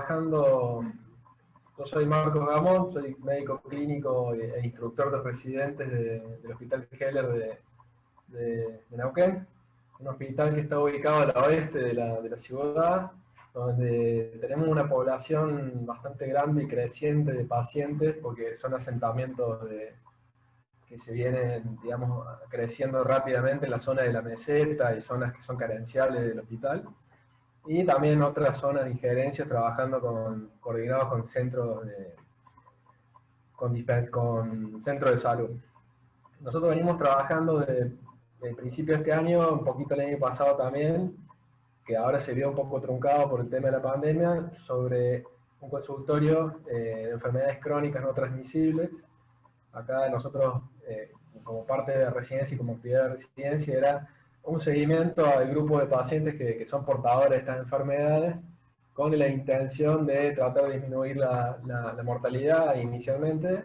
trabajando, yo soy Marcos Gamón, soy médico clínico e instructor de residentes del Hospital Heller de Neuquén, un hospital que está ubicado al oeste de la ciudad, donde tenemos una población bastante grande y creciente de pacientes, porque son asentamientos que se vienen, digamos, creciendo rápidamente en la zona de la meseta y zonas que son carenciales del hospital. Y también otras zonas de injerencia trabajando coordinados con centros con centros de salud. Nosotros venimos trabajando desde el principio de este año, un poquito el año pasado también, que ahora se vio un poco truncado por el tema de la pandemia, sobre un consultorio de enfermedades crónicas no transmisibles. Acá nosotros, como parte de la residencia y como actividad de residencia, era un seguimiento al grupo de pacientes que son portadores de estas enfermedades, con la intención de tratar de disminuir la mortalidad inicialmente,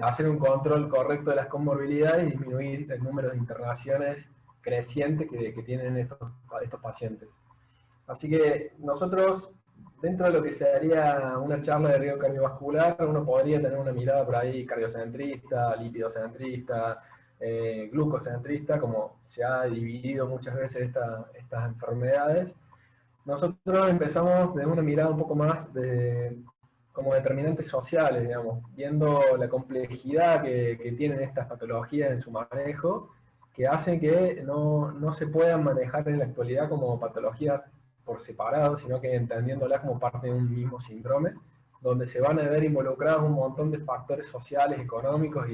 hacer un control correcto de las comorbilidades y disminuir el número de internaciones creciente que tienen estos pacientes. Así que nosotros, dentro de lo que sería una charla de riesgo cardiovascular, uno podría tener una mirada por ahí cardiocentrista, lipidocentrista, glucocentrista, como se ha dividido muchas veces estas enfermedades. Nosotros empezamos de una mirada un poco más como determinantes sociales, digamos, viendo la complejidad que tienen estas patologías en su manejo, que hacen que no se puedan manejar en la actualidad como patologías por separado, sino que entendiéndolas como parte de un mismo síndrome, donde se van a ver involucrados un montón de factores sociales, económicos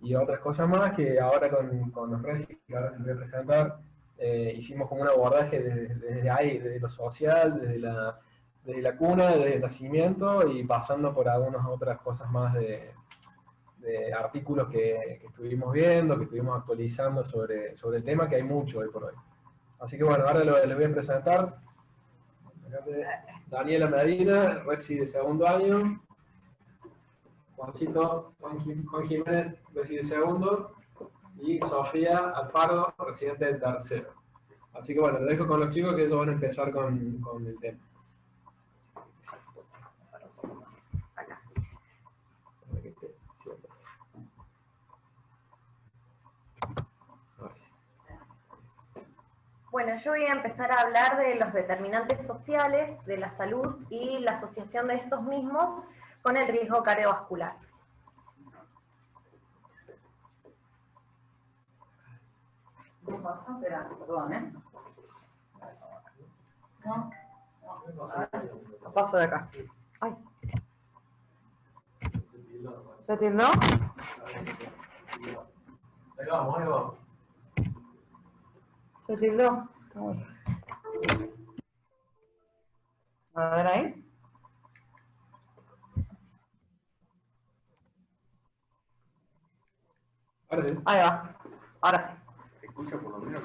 y otras cosas más, que ahora con los RESI, que ahora les voy a presentar, hicimos como un abordaje desde ahí, desde lo social, desde la cuna, desde el nacimiento, y pasando por algunas otras cosas más de artículos que estuvimos viendo, que estuvimos actualizando sobre el tema, que hay mucho hoy por hoy. Así que bueno, ahora les voy a presentar Daniela Medina, resi de segundo año, Juan Jiménez, resi de segundo, y Sofía Alfaro, residente del tercero. Así que bueno, lo dejo con los chicos que ellos van a empezar con el tema. Bueno, yo voy a empezar a hablar de los determinantes sociales de la salud y la asociación de estos mismos con el riesgo cardiovascular. ¿Qué pasa? Espera, perdón, ¿eh? No, no. Paso de acá. Ay. ¿Se tildó? Ahí vamos, ahí vamos. ¿Se tildó? A ver ahí. Ahora sí. Ahí va. Ahora sí. ¿Se escucha por lo menos?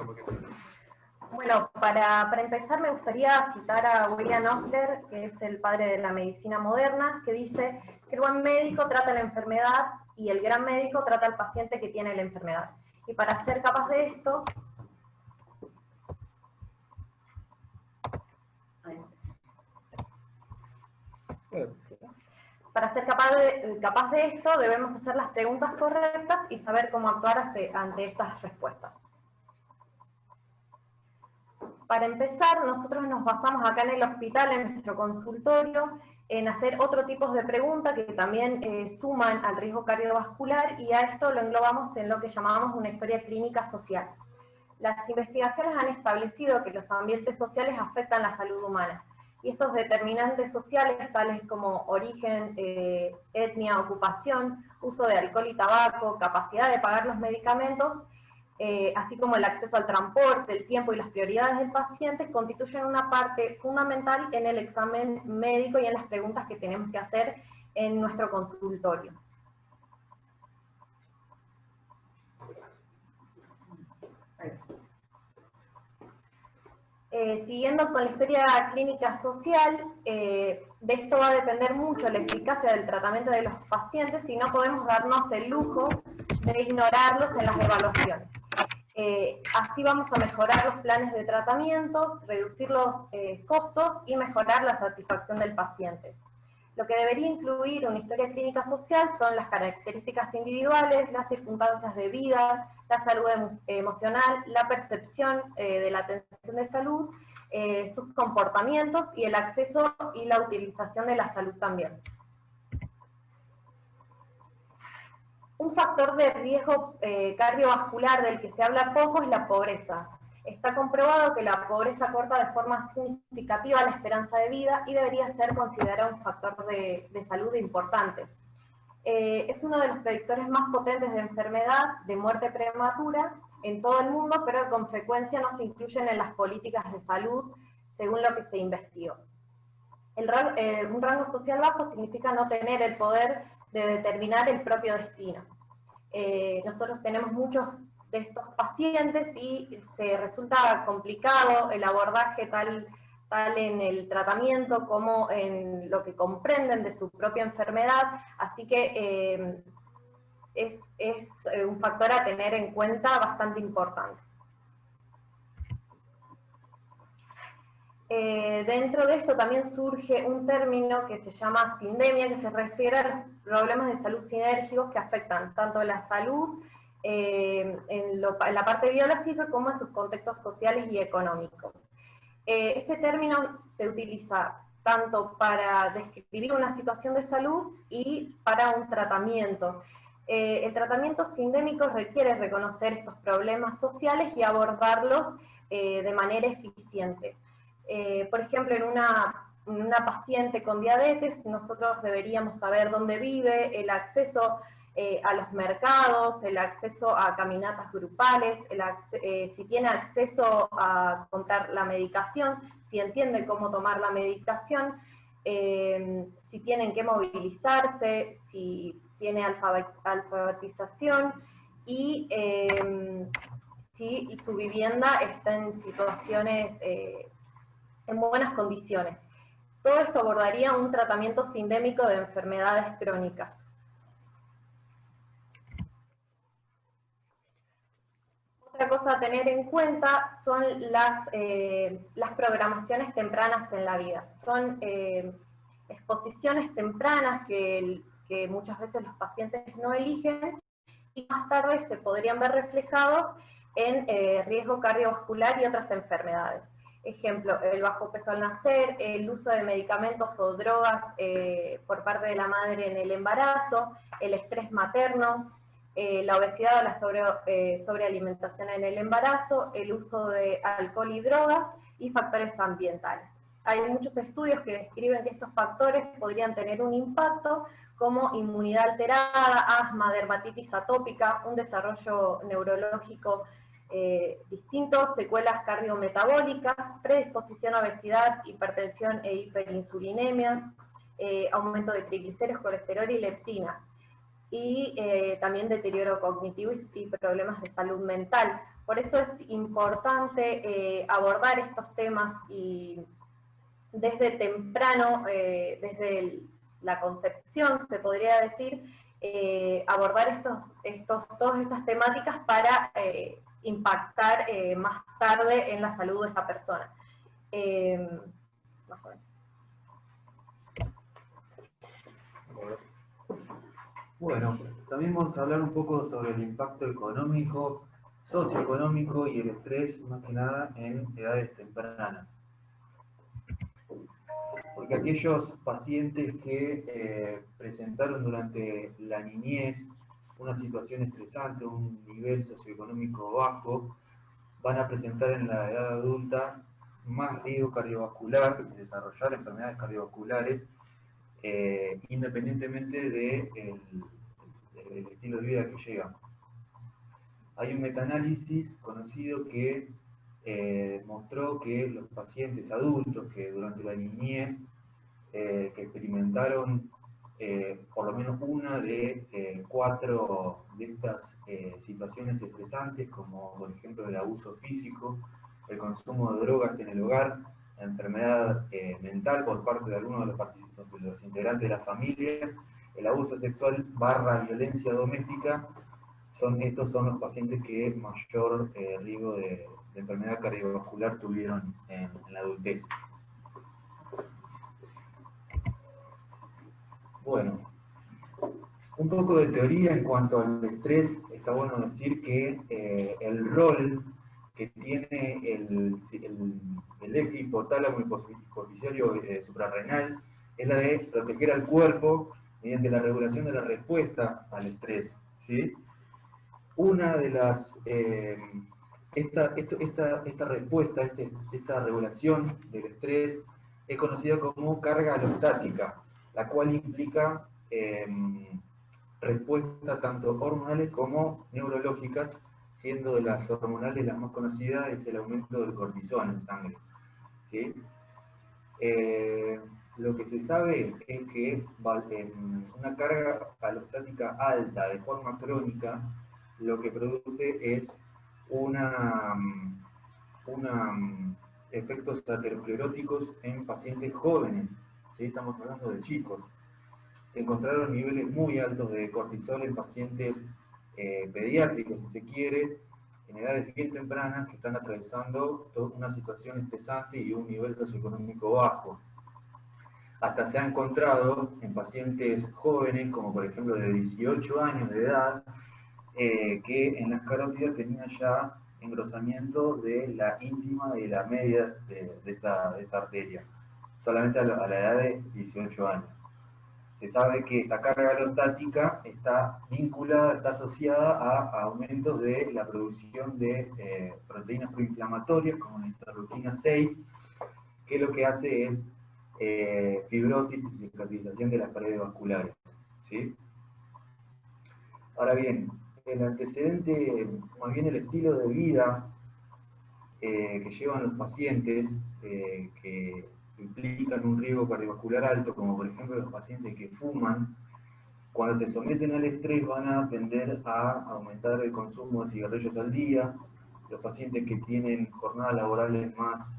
Bueno, para empezar me gustaría citar a William Osler, que es el padre de la medicina moderna, que dice que el buen médico trata la enfermedad y el gran médico trata al paciente que tiene la enfermedad. Y para ser capaz de esto, capaz de esto debemos hacer las preguntas correctas y saber cómo actuar ante estas respuestas. Para empezar, nosotros nos basamos acá en el hospital, en nuestro consultorio, en hacer otro tipo de preguntas que también suman al riesgo cardiovascular, y a esto lo englobamos en lo que llamamos una historia clínica social. Las investigaciones han establecido que los ambientes sociales afectan la salud humana, y estos determinantes sociales, tales como origen, etnia, ocupación, uso de alcohol y tabaco, capacidad de pagar los medicamentos, así como el acceso al transporte, el tiempo y las prioridades del paciente, constituyen una parte fundamental en el examen médico y en las preguntas que tenemos que hacer en nuestro consultorio. Siguiendo con la historia clínica social, de esto va a depender mucho la eficacia del tratamiento de los pacientes, y no podemos darnos el lujo de ignorarlos en las evaluaciones. Así vamos a mejorar los planes de tratamientos, reducir los costos y mejorar la satisfacción del paciente. Lo que debería incluir una historia clínica social son las características individuales, las circunstancias de vida, la salud emocional, la percepción de la atención de salud, sus comportamientos y el acceso y la utilización de la salud también. Un factor de riesgo cardiovascular del que se habla poco es la pobreza. Está comprobado que la pobreza corta de forma significativa la esperanza de vida y debería ser considerado un factor de salud importante. Es uno de los predictores más potentes de enfermedad, de muerte prematura en todo el mundo, pero con frecuencia no se incluyen en las políticas de salud según lo que se investigó. Un rango social bajo significa no tener el poder de determinar el propio destino. Nosotros tenemos muchos de estos pacientes y se resulta complicado el abordaje tal en el tratamiento como en lo que comprenden de su propia enfermedad, así que es un factor a tener en cuenta bastante importante. Dentro de esto también surge un término que se llama sindemia, que se refiere a los problemas de salud sinérgicos que afectan tanto la salud en la parte biológica como en sus contextos sociales y económicos. Este término se utiliza tanto para describir una situación de salud y para un tratamiento. El tratamiento sindémico requiere reconocer estos problemas sociales y abordarlos de manera eficiente. Por ejemplo, en una paciente con diabetes, nosotros deberíamos saber dónde vive, el acceso a los mercados, el acceso a caminatas grupales, si tiene acceso a comprar la medicación, si entiende cómo tomar la medicación, si tienen que movilizarse, si tiene alfabetización y si su vivienda está en situaciones, en buenas condiciones. Todo esto abordaría un tratamiento sindémico de enfermedades crónicas. Otra cosa a tener en cuenta son las programaciones tempranas en la vida. Son exposiciones tempranas que muchas veces los pacientes no eligen y más tarde se podrían ver reflejados en riesgo cardiovascular y otras enfermedades. Ejemplo, el bajo peso al nacer, el uso de medicamentos o drogas por parte de la madre en el embarazo, el estrés materno, la obesidad o la sobrealimentación en el embarazo, el uso de alcohol y drogas y factores ambientales. Hay muchos estudios que describen que estos factores podrían tener un impacto como inmunidad alterada, asma, dermatitis atópica, un desarrollo neurológico distinto, secuelas cardiometabólicas, predisposición a obesidad, hipertensión e hiperinsulinemia, aumento de triglicéridos, colesterol y leptina, y también deterioro cognitivo y problemas de salud mental. Por eso es importante abordar estos temas y desde temprano, desde la concepción, se podría decir, abordar todas estas temáticas para impactar más tarde en la salud de esta persona. Bueno, también vamos a hablar un poco sobre el impacto económico, socioeconómico y el estrés, más que nada, en edades tempranas. Porque aquellos pacientes que presentaron durante la niñez una situación estresante, un nivel socioeconómico bajo, van a presentar en la edad adulta más riesgo cardiovascular, desarrollar enfermedades cardiovasculares, independientemente del estilo de vida que llevan. Hay un metaanálisis conocido que mostró que los pacientes adultos que durante la niñez que experimentaron por lo menos una de 4 de estas situaciones estresantes, como por ejemplo el abuso físico, el consumo de drogas en el hogar, la enfermedad mental por parte de algunos de los integrantes de la familia, el abuso sexual / violencia doméstica, estos son los pacientes que mayor riesgo de enfermedad cardiovascular tuvieron en la adultez. Bueno, un poco de teoría en cuanto al estrés. Está bueno decir que el rol que tiene el eje hipotálamo hipofisiario suprarrenal es la de proteger al cuerpo mediante la regulación de la respuesta al estrés, ¿sí? Una de las esta respuesta, esta regulación del estrés es conocida como carga alostática, la cual implica respuestas tanto hormonales como neurológicas, siendo de las hormonales las más conocidas es el aumento del cortisol en sangre, ¿sí? Lo que se sabe es que una carga alostática alta de forma crónica lo que produce es efectos ateroscleróticos en pacientes jóvenes, ¿sí? Estamos hablando de chicos. Se encontraron niveles muy altos de cortisol en pacientes pediátricos, si se quiere, en edades bien tempranas que están atravesando una situación estresante y un nivel socioeconómico bajo. Hasta se ha encontrado en pacientes jóvenes, como por ejemplo de 18 años de edad, que en las carótidas tenían ya engrosamiento de la íntima y la media de esta arteria, solamente a la edad de 18 años. Se sabe que esta carga alostática está vinculada, está asociada a aumentos de la producción de proteínas proinflamatorias, como la interleuquina 6, que lo que hace es fibrosis y cicatrización de las paredes vasculares, ¿sí? Ahora bien, el antecedente, más bien el estilo de vida que llevan los pacientes que implican un riesgo cardiovascular alto, como por ejemplo los pacientes que fuman, cuando se someten al estrés van a tender a aumentar el consumo de cigarrillos al día. Los pacientes que tienen jornadas laborales más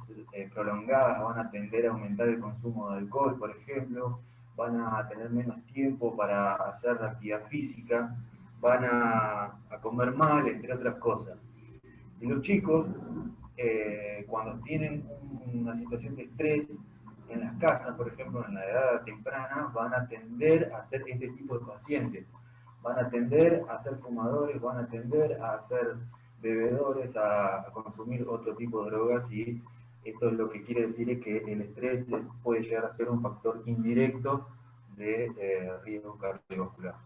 prolongadas van a tender a aumentar el consumo de alcohol, por ejemplo, van a tener menos tiempo para hacer actividad física, van a comer mal, entre otras cosas. Y los chicos, cuando tienen una situación de estrés en las casas, por ejemplo, en la edad temprana, van a tender a ser este tipo de pacientes. Van a tender a ser fumadores, van a tender a ser bebedores, a consumir otro tipo de drogas, y esto lo que quiere decir es que el estrés puede llegar a ser un factor indirecto de riesgo cardiovascular.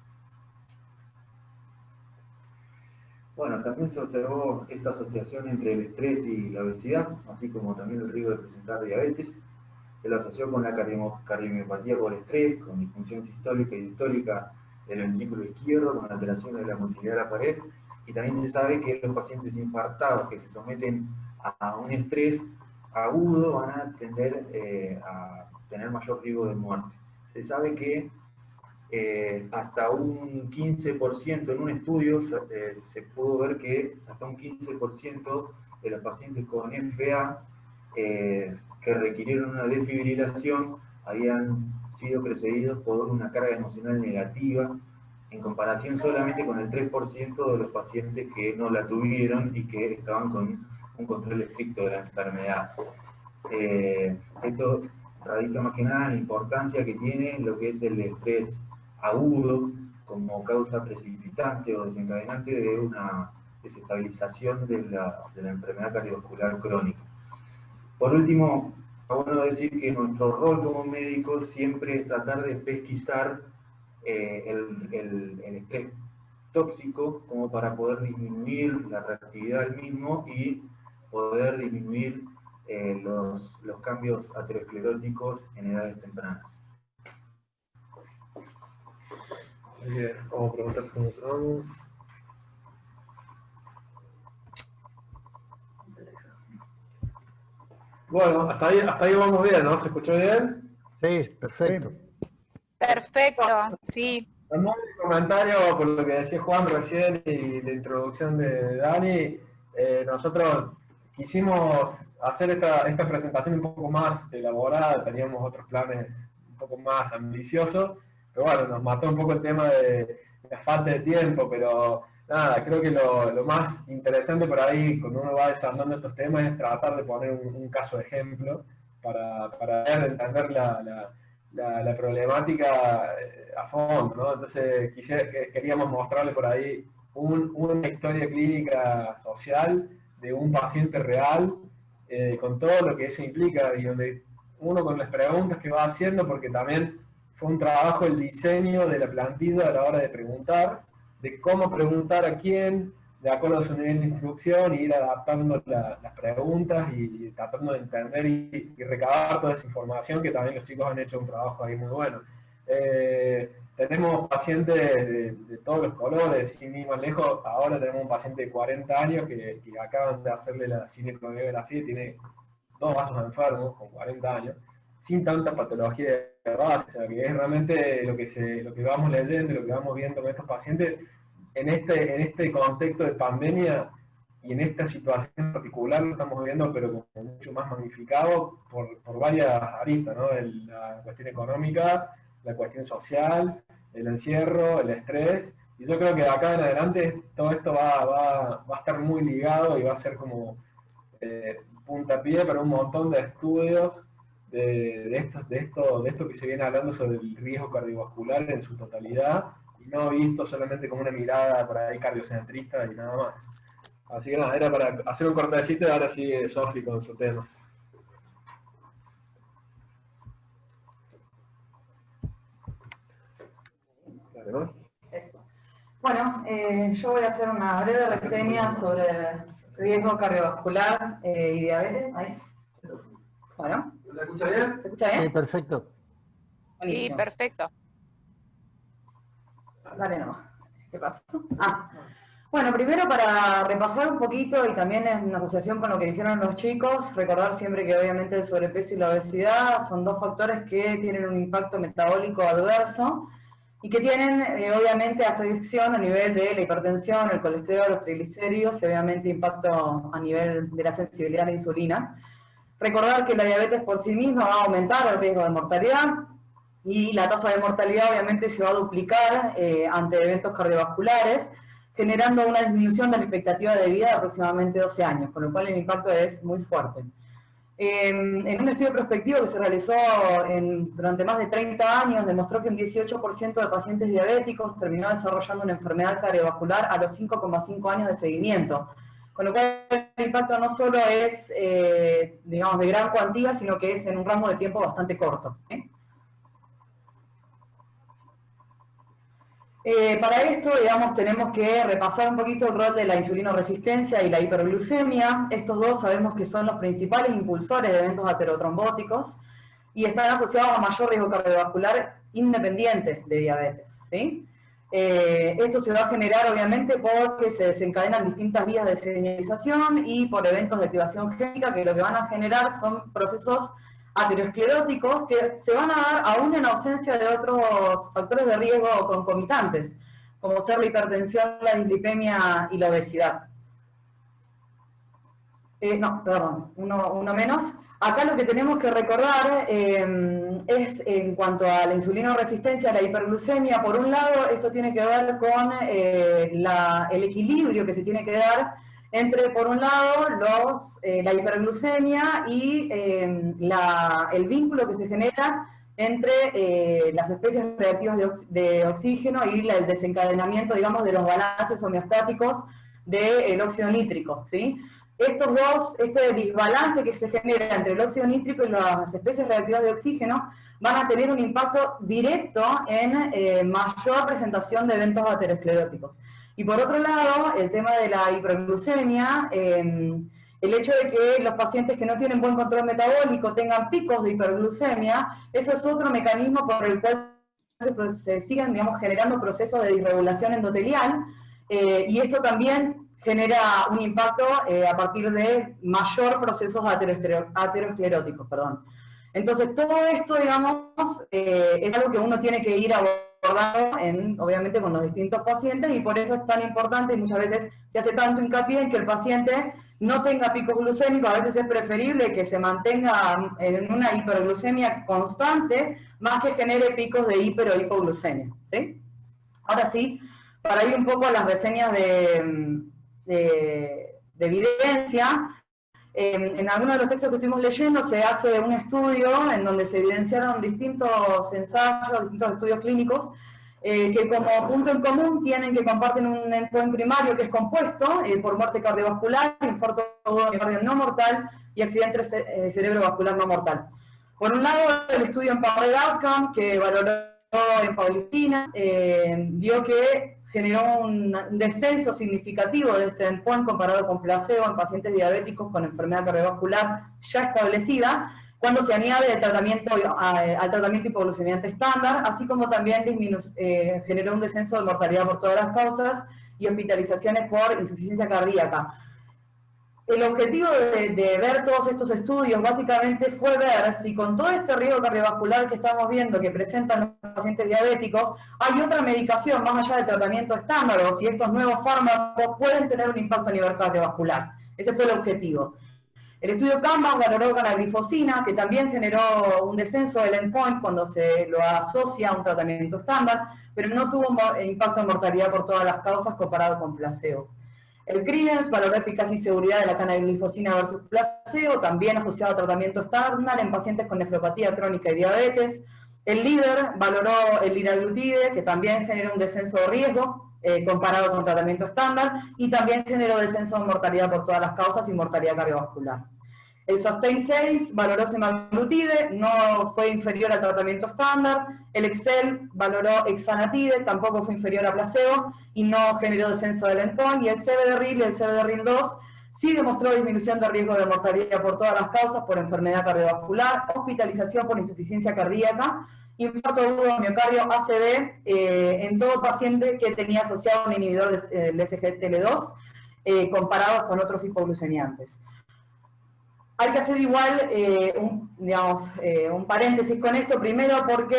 Bueno, también se observó esta asociación entre el estrés y la obesidad, así como también el riesgo de presentar diabetes. Se lo asoció con la cardiomiopatía por estrés, con disfunción sistólica y distólica del ventrículo izquierdo, con alteraciones de la motilidad de la pared, y también se sabe que los pacientes infartados que se someten a un estrés agudo van a tender a tener mayor riesgo de muerte. Se sabe que hasta un 15%, en un estudio se pudo ver que hasta un 15% de los pacientes con FA que requirieron una desfibrilación habían sido precedidos por una carga emocional negativa, en comparación solamente con el 3% de los pacientes que no la tuvieron y que estaban con un control estricto de la enfermedad. Esto radica más que nada en la importancia que tiene lo que es el estrés agudo como causa precipitante o desencadenante de una desestabilización de la enfermedad cardiovascular crónica. Por último, es bueno decir que nuestro rol como médicos siempre es tratar de pesquisar el estrés tóxico como para poder disminuir la reactividad del mismo y poder disminuir los cambios ateroscleróticos en edades tempranas. Bien, vamos a preguntar cómo estamos. Bueno, hasta ahí vamos bien, ¿no? ¿Se escuchó bien? Sí, perfecto. Perfecto, sí. Un comentario por lo que decía Juan recién y la introducción de Dani. Nosotros quisimos hacer esta presentación un poco más elaborada, teníamos otros planes un poco más ambiciosos, pero bueno, nos mató un poco el tema de la falta de tiempo, pero nada, creo que lo más interesante por ahí, cuando uno va desarrollando estos temas, es tratar de poner un caso de ejemplo para entender la problemática a fondo, ¿no? Entonces queríamos mostrarle por ahí una historia clínica social de un paciente real, con todo lo que eso implica, y donde uno con las preguntas que va haciendo, porque también fue un trabajo el diseño de la plantilla a la hora de preguntar, de cómo preguntar a quién, de acuerdo a su nivel de instrucción, y ir adaptando las preguntas y tratando de entender y recabar toda esa información, que también los chicos han hecho un trabajo ahí muy bueno. Tenemos pacientes de todos los colores, sin ir más lejos. Ahora tenemos un paciente de 40 años que acaban de hacerle la cinecoreografía y tiene 2 vasos enfermos con 40 años, sin tanta patología de base. O sea, que es realmente lo que vamos leyendo, lo que vamos viendo con estos pacientes en este contexto de pandemia y en esta situación particular lo estamos viendo, pero como mucho más magnificado por varias aristas, ¿no? La cuestión económica, la cuestión social, el encierro, el estrés. Y yo creo que de acá en adelante todo esto va a estar muy ligado y va a ser como puntapié para un montón de estudios de esto que se viene hablando sobre el riesgo cardiovascular en su totalidad, y no visto solamente como una mirada por ahí cardiocentrista y nada más. Así que nada, era para hacer un cortecito y ahora sigue Sofi con su tema. Claro. Eso. Bueno, yo voy a hacer una breve reseña sobre riesgo cardiovascular y diabetes. Ahí. Bueno. ¿Se escucha bien? ¿Se escucha bien? Sí, perfecto. Sí, Buenísimo. perfecto. Dale nomás. ¿Qué pasó? Bueno, primero para repasar un poquito y también en asociación con lo que dijeron los chicos, recordar siempre que obviamente el sobrepeso y la obesidad son 2 factores que tienen un impacto metabólico adverso y que tienen obviamente afección a nivel de la hipertensión, el colesterol, los triglicéridos y obviamente impacto a nivel de la sensibilidad a la insulina. Recordar que la diabetes por sí misma va a aumentar el riesgo de mortalidad y la tasa de mortalidad obviamente se va a duplicar ante eventos cardiovasculares, generando una disminución de la expectativa de vida de aproximadamente 12 años, con lo cual el impacto es muy fuerte. En un estudio prospectivo que se realizó durante más de 30 años, demostró que un 18% de pacientes diabéticos terminó desarrollando una enfermedad cardiovascular a los 5,5 años de seguimiento. Con lo cual el impacto no solo es, digamos, de gran cuantía, sino que es en un rango de tiempo bastante corto. Para esto, digamos, tenemos que repasar un poquito el rol de la insulinoresistencia y la hiperglucemia. Estos dos sabemos que son los principales impulsores de eventos aterotrombóticos y están asociados a mayor riesgo cardiovascular independiente de diabetes, ¿sí? Esto se va a generar obviamente porque se desencadenan distintas vías de señalización y por eventos de activación génica que lo que van a generar son procesos ateroscleróticos que se van a dar aún en ausencia de otros factores de riesgo concomitantes, como ser la hipertensión, la dislipemia y la obesidad. No, perdón, uno menos. Acá lo que tenemos que recordar es en cuanto a la insulinoresistencia, la hiperglucemia, por un lado, esto tiene que ver con el equilibrio que se tiene que dar entre, por un lado, la hiperglucemia y el vínculo que se genera entre las especies reactivas de oxígeno y el desencadenamiento, digamos, de los balances homeostáticos del óxido nítrico, ¿sí? Este desbalance que se genera entre el óxido nítrico y las especies reactivas de oxígeno van a tener un impacto directo en mayor presentación de eventos ateroscleróticos. Y por otro lado, el tema de la hiperglucemia, el hecho de que los pacientes que no tienen buen control metabólico tengan picos de hiperglucemia, eso es otro mecanismo por el cual se siguen, digamos, generando procesos de disregulación endotelial, y esto también genera un impacto a partir de mayor procesos ateroscleróticos, perdón. Entonces, todo esto, digamos, es algo que uno tiene que ir abordando, obviamente, con los distintos pacientes, y por eso es tan importante, y muchas veces se hace tanto hincapié en que el paciente no tenga picos glucémicos. A veces es preferible que se mantenga en una hiperglucemia constante, más que genere picos de hiper o hipoglucemia, ¿sí? Ahora sí, para ir un poco a las reseñas de evidencia, en algunos de los textos que estuvimos leyendo se hace un estudio en donde se evidenciaron distintos ensayos, distintos estudios clínicos, que como punto en común tienen que comparten un endpoint primario que es compuesto por muerte cardiovascular, infarto agudo miocardio no mortal y accidente cerebrovascular no mortal. Por un lado, el estudio Empowered Outcome, que valoró empagliflozina, vio que generó un descenso significativo de este endpoint comparado con placebo en pacientes diabéticos con enfermedad cardiovascular ya establecida, cuando se añade el tratamiento, al tratamiento hipoglucemiante estándar, así como también generó un descenso de mortalidad por todas las causas y hospitalizaciones por insuficiencia cardíaca. El objetivo de ver todos estos estudios básicamente fue ver si con todo este riesgo cardiovascular que estamos viendo que presentan los pacientes diabéticos, hay otra medicación más allá del tratamiento estándar o si estos nuevos fármacos pueden tener un impacto a nivel cardiovascular. Ese fue el objetivo. El estudio Canvas valoró canaglifosina, que también generó un descenso del endpoint cuando se lo asocia a un tratamiento estándar, pero no tuvo impacto en mortalidad por todas las causas comparado con placebo. El Credence valoró eficacia y seguridad de la canaglifosina versus placebo, también asociado a tratamiento estándar en pacientes con nefropatía crónica y diabetes. El LEADER valoró el liraglutide, que también generó un descenso de riesgo comparado con tratamiento estándar, y también generó descenso de mortalidad por todas las causas y mortalidad cardiovascular. El SUSTAIN 6 valoró semaglutide, no fue inferior al tratamiento estándar. El EXCEL valoró exanatide, tampoco fue inferior a placebo y no generó descenso del endpoint. Y el CBD-RIL y el CBD-RIL2 sí demostró disminución de riesgo de mortalidad por todas las causas, por enfermedad cardiovascular, hospitalización por insuficiencia cardíaca, infarto agudo de miocardio, ACV, en todo paciente que tenía asociado un inhibidor del SGLT2, comparados con otros hipoglucemiantes. Hay que hacer igual un paréntesis con esto, primero porque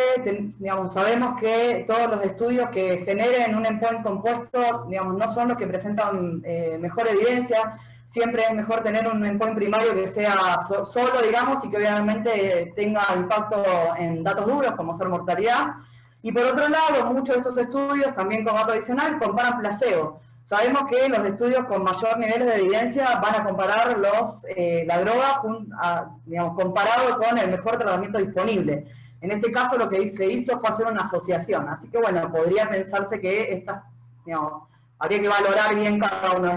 sabemos que todos los estudios que generen un endpoint compuesto no son los que presentan mejor evidencia. Siempre es mejor tener un endpoint primario que sea solo, digamos, y que obviamente tenga impacto en datos duros, como ser mortalidad. Y por otro lado, muchos de estos estudios, también como dato adicional, comparan placebo. Sabemos que los estudios con mayor nivel de evidencia van a comparar la droga comparado con el mejor tratamiento disponible. En este caso lo que se hizo fue hacer una asociación. Así que bueno, podría pensarse que habría que valorar bien cada uno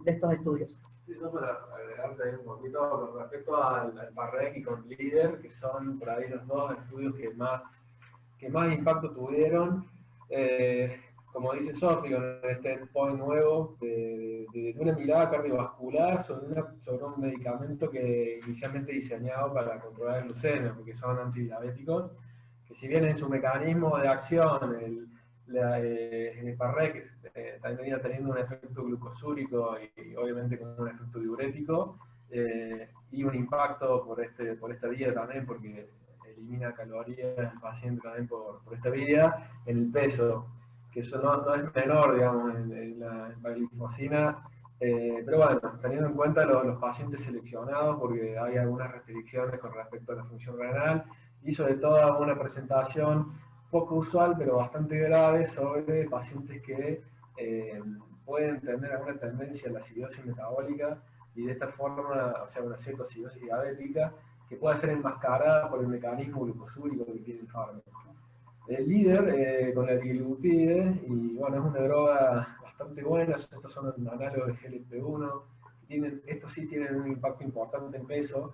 de estos estudios. Sí, no, para agregarte ahí un poquito con respecto al PARREC y con LEADER, que son por ahí los dos estudios que más impacto tuvieron. Como dice Sofi, con este endpoint nuevo de una mirada cardiovascular sobre un medicamento que inicialmente diseñado para controlar el glucemia, porque son antidiabéticos, que si bien en su mecanismo de acción, el PARREC también venía teniendo un efecto glucosúrico y obviamente con un efecto diurético, y un impacto por esta vía también, porque elimina calorías del paciente también por esta vía, en el peso, que eso no es menor, digamos, en la empaglifosina, pero bueno, teniendo en cuenta los pacientes seleccionados, porque hay algunas restricciones con respecto a la función renal, y sobre todo una presentación poco usual, pero bastante grave, sobre pacientes que pueden tener alguna tendencia a la acidosis metabólica, y de esta forma, o sea, una cetoacidosis diabética, que puede ser enmascarada por el mecanismo glucosúrico que tiene el fármaco. El LEADER con la liraglutide, y bueno, es una droga bastante buena, estos son análogos de GLP-1, estos sí tienen un impacto importante en peso.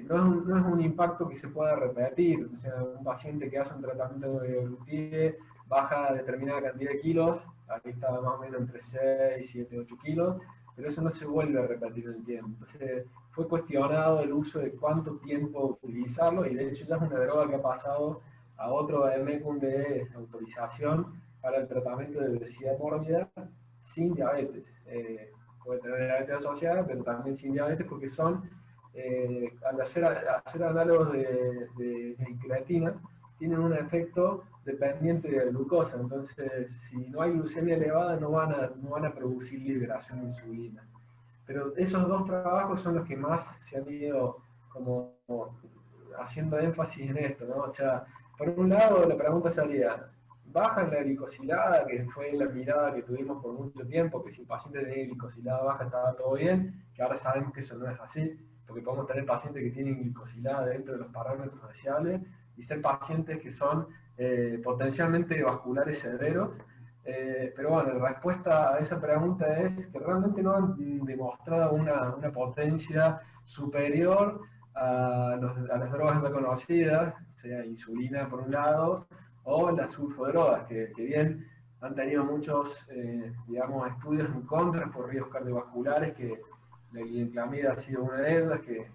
No es un impacto que se pueda repetir, o sea, un paciente que hace un tratamiento de glutide baja determinada cantidad de kilos, aquí está más o menos entre 6, 7, 8 kilos, pero eso no se vuelve a repetir en el tiempo. Entonces fue cuestionado el uso de cuánto tiempo utilizarlo, y de hecho ya es una droga que ha pasado a otro MECUM de autorización para el tratamiento de obesidad mórbida sin diabetes. Puede tener diabetes asociada, pero también sin diabetes, porque son, al hacer análogos de creatina, tienen un efecto dependiente de la glucosa. Entonces, si no hay glucemia elevada, no van a producir liberación de insulina. Pero esos dos trabajos son los que más se han ido como haciendo énfasis en esto, ¿no? O sea, por un lado, la pregunta sería, baja en la glicosilada, que fue la mirada que tuvimos por mucho tiempo, que si el paciente tenía glicosilada baja estaba todo bien, que ahora sabemos que eso no es así, porque podemos tener pacientes que tienen glicosilada dentro de los parámetros deseables y ser pacientes que son potencialmente vasculares severos. Pero bueno, la respuesta a esa pregunta es que realmente no han demostrado una potencia superior a las drogas reconocidas, sea insulina por un lado, o las sulfodrogas, que bien han tenido muchos, digamos, estudios en contra por riesgos cardiovasculares, que la glibenclamida ha sido una de ellas, que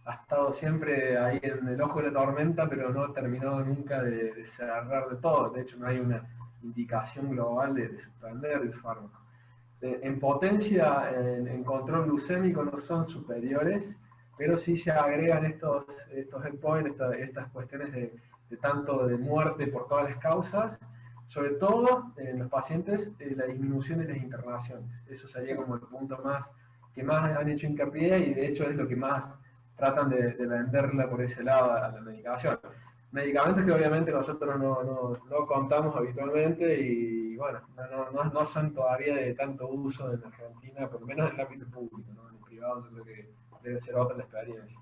ha estado siempre ahí en el ojo de la tormenta, pero no ha terminado nunca de cerrar de todo. De hecho, no hay una indicación global de suspender el fármaco. En potencia, en control glucémico no son superiores, pero sí se agregan estos endpoints, estas cuestiones de tanto de muerte por todas las causas, sobre todo en los pacientes, la disminución de las internaciones. Eso sería como el punto que más han hecho hincapié, y de hecho es lo que más tratan de venderla por ese lado a la medicación. Medicamentos que obviamente nosotros no contamos habitualmente, y bueno, no son todavía de tanto uso en Argentina, por lo menos en el ámbito público, ¿no? En el privado yo creo que debe ser otra la experiencia.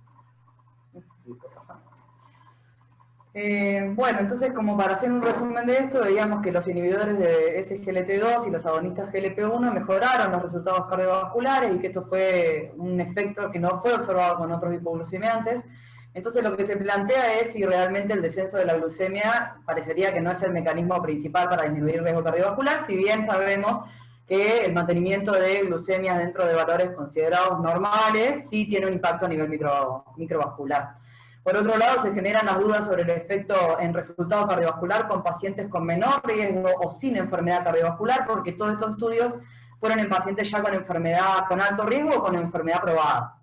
Bueno, entonces, como para hacer un resumen de esto, veíamos que los inhibidores de SGLT2 y los agonistas GLP-1 mejoraron los resultados cardiovasculares, y que esto fue un efecto que no fue observado con otros hipoglucemiantes. Entonces, lo que se plantea es si realmente el descenso de la glucemia parecería que no es el mecanismo principal para disminuir el riesgo cardiovascular, si bien sabemos que el mantenimiento de glucemias dentro de valores considerados normales sí tiene un impacto a nivel microvascular. Por otro lado, se generan las dudas sobre el efecto en resultado cardiovascular con pacientes con menor riesgo o sin enfermedad cardiovascular, porque todos estos estudios fueron en pacientes ya con enfermedad con alto riesgo o con enfermedad probada.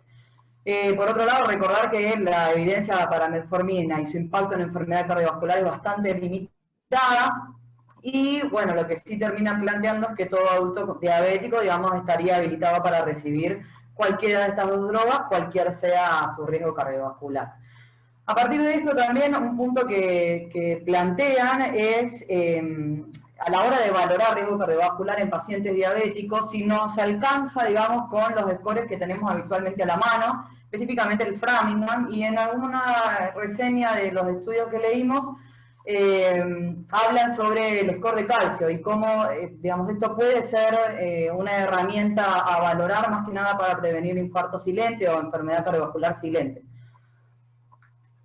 Por otro lado, recordar que la evidencia para metformina y su impacto en enfermedad cardiovascular es bastante limitada, y bueno, lo que sí terminan planteando es que todo adulto diabético, digamos, estaría habilitado para recibir cualquiera de estas dos drogas, cualquier sea su riesgo cardiovascular. A partir de esto también un punto que plantean es, a la hora de valorar riesgo cardiovascular en pacientes diabéticos, si no se alcanza, digamos, con los scores que tenemos habitualmente a la mano, específicamente el Framingham, y en alguna reseña de los estudios que leímos, hablan sobre el score de calcio y cómo, digamos, esto puede ser una herramienta a valorar más que nada para prevenir infarto silente o enfermedad cardiovascular silente.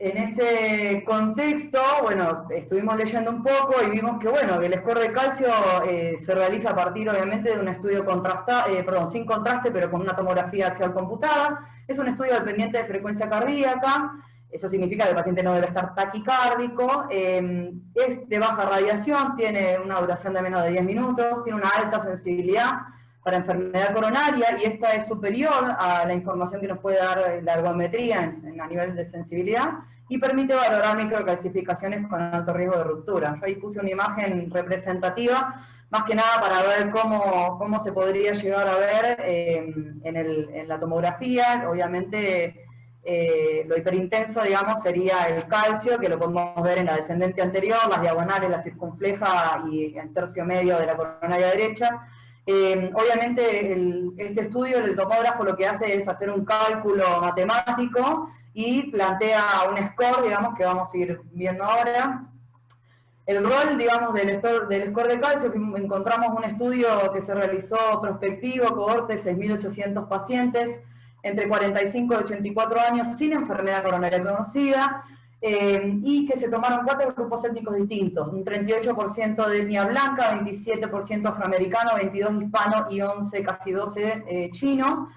En ese contexto, bueno, estuvimos leyendo un poco y vimos que, bueno, que el score de calcio se realiza a partir, obviamente, de un estudio sin contraste, pero con una tomografía axial computada. Es un estudio dependiente de frecuencia cardíaca. Eso significa que el paciente no debe estar taquicárdico, es de baja radiación, tiene una duración de menos de 10 minutos, tiene una alta sensibilidad para enfermedad coronaria, y esta es superior a la información que nos puede dar la ergometría a nivel de sensibilidad, y permite valorar microcalcificaciones con alto riesgo de ruptura. Yo ahí puse una imagen representativa, más que nada para ver cómo se podría llegar a ver en la tomografía. Obviamente, lo hiperintenso, digamos, sería el calcio, que lo podemos ver en la descendente anterior, las diagonales, la circunfleja y el tercio medio de la coronaria derecha. Obviamente, este estudio, el tomógrafo, lo que hace es hacer un cálculo matemático y plantea un score, digamos, que vamos a ir viendo ahora. El rol, digamos, del score de calcio, encontramos un estudio que se realizó prospectivo, cohorte de 6.800 pacientes, entre 45 y 84 años, sin enfermedad coronaria conocida, y que se tomaron 4 grupos étnicos distintos, un 38% de etnia blanca, 27% afroamericano, 22 hispano y 11, casi 12 chino.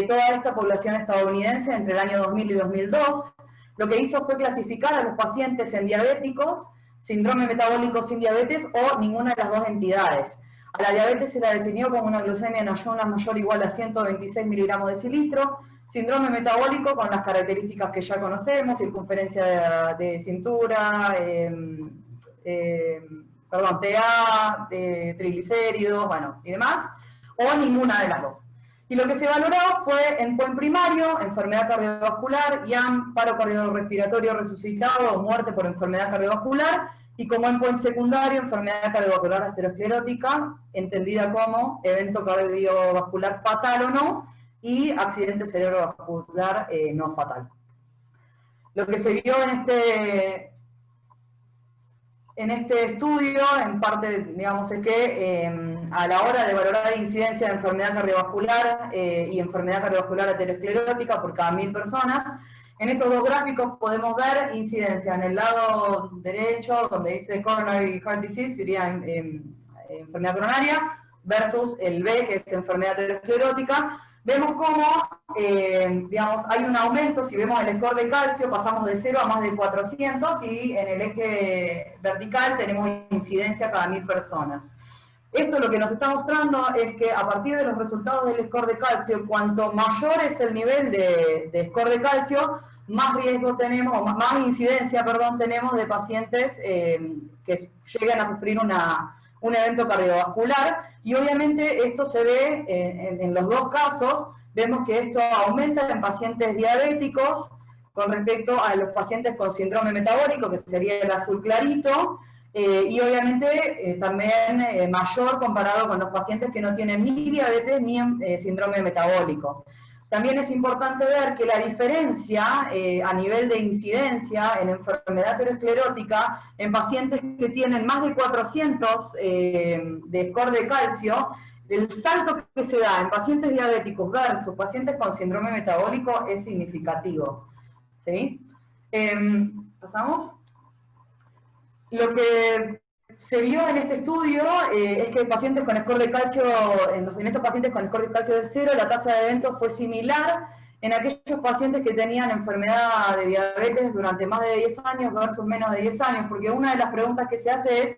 Toda esta población estadounidense entre el año 2000 y 2002. Lo que hizo fue clasificar a los pacientes en diabéticos, síndrome metabólico sin diabetes o ninguna de las dos entidades. A la diabetes se la definió como una glucemia en ayunas mayor o igual a 126 miligramos decilitro, síndrome metabólico con las características que ya conocemos, circunferencia de cintura, TA, triglicéridos, bueno, y demás, o ninguna de las dos. Y lo que se valoró fue endpoint primario, enfermedad cardiovascular, IAM, paro cardiorrespiratorio resucitado o muerte por enfermedad cardiovascular, y como endpoint secundario, enfermedad cardiovascular aterosclerótica, entendida como evento cardiovascular fatal o no, y accidente cerebrovascular no fatal. Lo que se vio en este estudio, en parte, digamos, es que a la hora de valorar incidencia de enfermedad cardiovascular y enfermedad cardiovascular aterosclerótica por cada 1000 personas, en estos dos gráficos podemos ver incidencia en el lado derecho, donde dice Coronary Heart Disease, sería enfermedad coronaria, versus el B, que es enfermedad aterosclerótica. Vemos cómo, digamos, hay un aumento. Si vemos el score de calcio, pasamos de 0 a más de 400, y en el eje vertical tenemos incidencia cada 1000 personas. Esto lo que nos está mostrando es que a partir de los resultados del score de calcio, cuanto mayor es el nivel de score de calcio, más riesgo tenemos, o más incidencia, perdón, tenemos de pacientes que llegan a sufrir un evento cardiovascular, y obviamente esto se ve en los dos casos. Vemos que esto aumenta en pacientes diabéticos con respecto a los pacientes con síndrome metabólico, que sería el azul clarito, y obviamente también mayor comparado con los pacientes que no tienen ni diabetes ni síndrome metabólico. También es importante ver que la diferencia a nivel de incidencia en enfermedad aterosclerótica en pacientes que tienen más de 400 de score de calcio, el salto que se da en pacientes diabéticos versus pacientes con síndrome metabólico es significativo. ¿Sí? ¿Pasamos? Lo que se vio en este estudio es que pacientes con score de calcio, en estos pacientes con score de calcio de 0, la tasa de eventos fue similar en aquellos pacientes que tenían enfermedad de diabetes durante más de 10 años versus menos de 10 años, porque una de las preguntas que se hace es,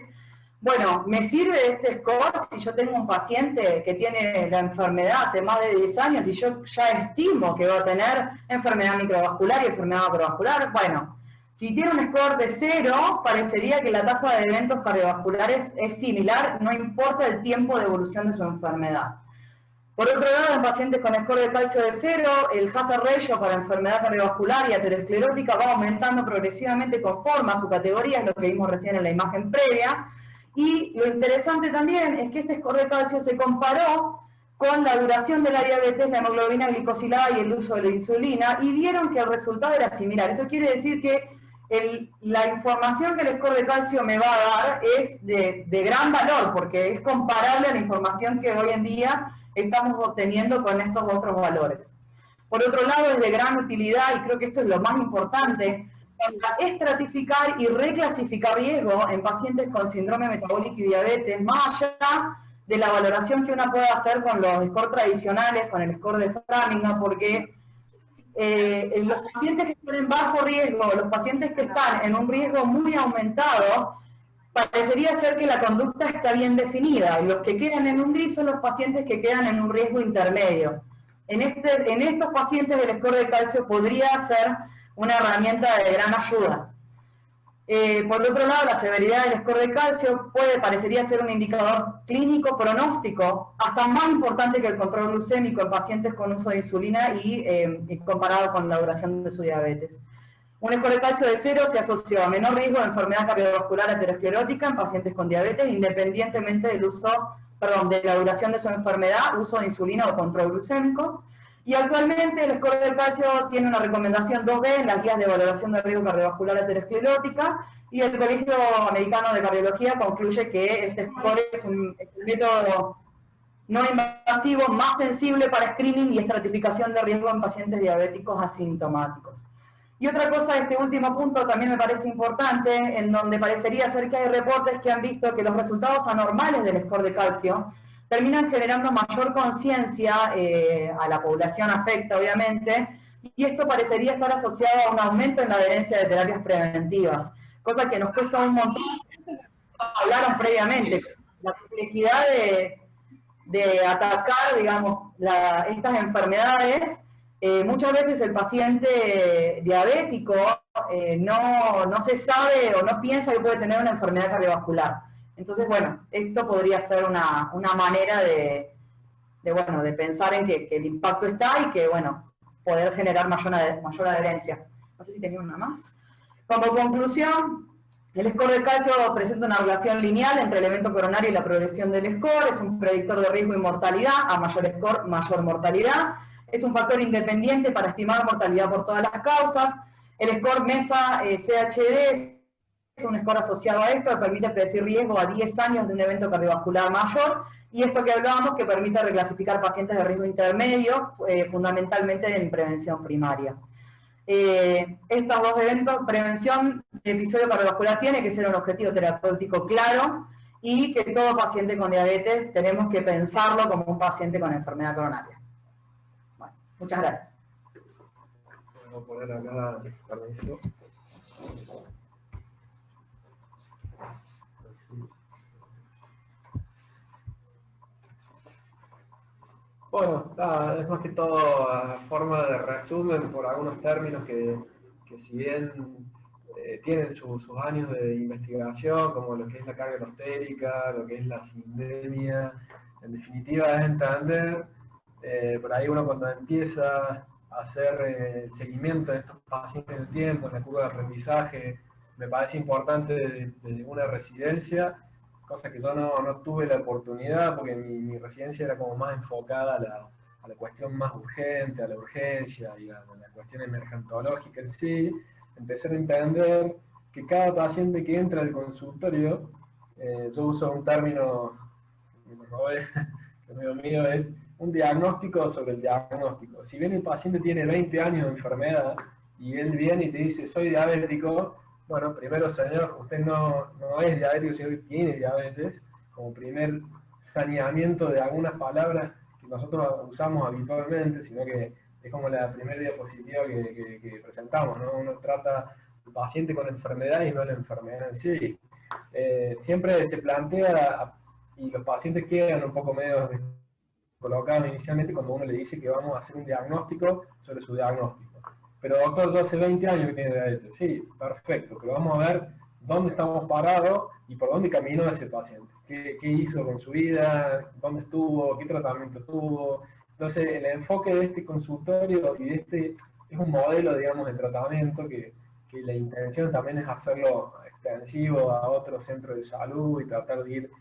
bueno, ¿me sirve este score si yo tengo un paciente que tiene la enfermedad hace más de 10 años y yo ya estimo que va a tener enfermedad microvascular y enfermedad macrovascular? Bueno, si tiene un score de 0, parecería que la tasa de eventos cardiovasculares es similar, no importa el tiempo de evolución de su enfermedad. Por otro lado, en pacientes con score de calcio de 0, el hazard ratio para enfermedad cardiovascular y aterosclerótica va aumentando progresivamente conforme a su categoría, es lo que vimos recién en la imagen previa. Y lo interesante también es que este score de calcio se comparó con la duración de la diabetes, la hemoglobina glicosilada y el uso de la insulina, y vieron que el resultado era similar. Esto quiere decir que la información que el score de calcio me va a dar es de gran valor, porque es comparable a la información que hoy en día estamos obteniendo con estos otros valores. Por otro lado, es de gran utilidad, y creo que esto es lo más importante, para estratificar y reclasificar riesgo en pacientes con síndrome metabólico y diabetes, más allá de la valoración que uno puede hacer con los scores tradicionales, con el score de Framingham, porque los pacientes que tienen bajo riesgo, los pacientes que están en un riesgo muy aumentado, parecería ser que la conducta está bien definida, y los que quedan en un gris son los pacientes que quedan en un riesgo intermedio. En estos pacientes el score de calcio podría ser una herramienta de gran ayuda. Por otro lado, la severidad del score de calcio parecería ser un indicador clínico pronóstico, hasta más importante que el control glucémico en pacientes con uso de insulina y comparado con la duración de su diabetes. Un score de calcio de 0 se asoció a menor riesgo de enfermedad cardiovascular aterosclerótica en pacientes con diabetes, independientemente del de la duración de su enfermedad, uso de insulina o control glucémico. Y actualmente el score del calcio tiene una recomendación 2D en las guías de valoración de riesgo cardiovascular aterosclerótica, y el Colegio Americano de Cardiología concluye que este score es un método no invasivo más sensible para screening y estratificación de riesgo en pacientes diabéticos asintomáticos. Y otra cosa, este último punto también me parece importante, en donde parecería ser que hay reportes que han visto que los resultados anormales del score de calcio terminan generando mayor conciencia a la población afecta, obviamente, y esto parecería estar asociado a un aumento en la adherencia de terapias preventivas, cosa que nos cuesta un montón, hablaron previamente, la complejidad de atacar, digamos, estas enfermedades. Muchas veces el paciente diabético no se sabe o no piensa que puede tener una enfermedad cardiovascular. Entonces, bueno, esto podría ser una manera de pensar en que el impacto está y que, bueno, poder generar mayor adherencia. No sé si tenía una más. Como conclusión, El score de calcio presenta una relación lineal entre el evento coronario y la progresión del score, es un predictor de riesgo y mortalidad, a mayor score, mayor mortalidad, es un factor independiente para estimar mortalidad por todas las causas. El score MESA CHD es un score asociado a esto que permite predecir riesgo a 10 años de un evento cardiovascular mayor, y esto que hablábamos que permite reclasificar pacientes de riesgo intermedio, fundamentalmente en prevención primaria. Estos dos eventos, prevención de episodio cardiovascular tiene que ser un objetivo terapéutico claro, y que todo paciente con diabetes tenemos que pensarlo como un paciente con enfermedad coronaria. Bueno, muchas gracias. Voy a poner acá, permiso. Bueno, es más que todo a forma de resumen por algunos términos que si bien tienen sus años de investigación, como lo que es la carga alostérica, lo que es la sindemia, en definitiva es entender, por ahí uno cuando empieza a hacer el seguimiento de estos pacientes en el tiempo, en la curva de aprendizaje, me parece importante de una residencia, cosa que yo no tuve la oportunidad porque mi residencia era como más enfocada a la cuestión más urgente, a la urgencia y a la cuestión emergentológica en sí. Empecé a entender que cada paciente que entra al consultorio, yo uso un término que me robé, que es mío, es un diagnóstico sobre el diagnóstico. Si bien el paciente tiene 20 años de enfermedad y él viene y te dice soy diabético, bueno, primero señor, usted no es diabético, sino que tiene diabetes, como primer saneamiento de algunas palabras que nosotros usamos habitualmente, sino que es como la primera diapositiva que presentamos, ¿no? Uno trata al paciente con enfermedad y no la enfermedad en sí. Siempre se plantea, y los pacientes quedan un poco medio colocados inicialmente cuando uno le dice que vamos a hacer un diagnóstico sobre su diagnóstico. Pero doctor, yo hace 20 años que tiene diabetes. Sí, perfecto, pero vamos a ver dónde estamos parados y por dónde caminó ese paciente. ¿Qué hizo con su vida? ¿Dónde estuvo? ¿Qué tratamiento tuvo? Entonces, el enfoque de este consultorio y de este es un modelo, digamos, de tratamiento que la intención también es hacerlo extensivo a otros centros de salud y tratar de ir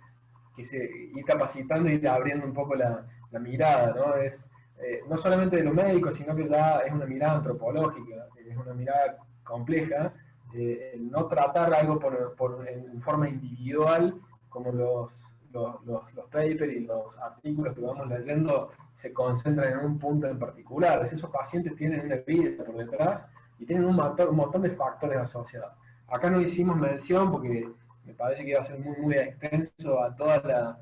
capacitando y ir abriendo un poco la mirada, ¿no? No solamente de lo médico, sino que ya es una mirada antropológica, es una mirada compleja, el no tratar algo en forma individual, como los papers y los artículos que vamos leyendo se concentran en un punto en particular. Esos pacientes tienen una vida por detrás y tienen un montón de factores asociados. Acá no hicimos mención porque me parece que iba a ser muy extenso a toda la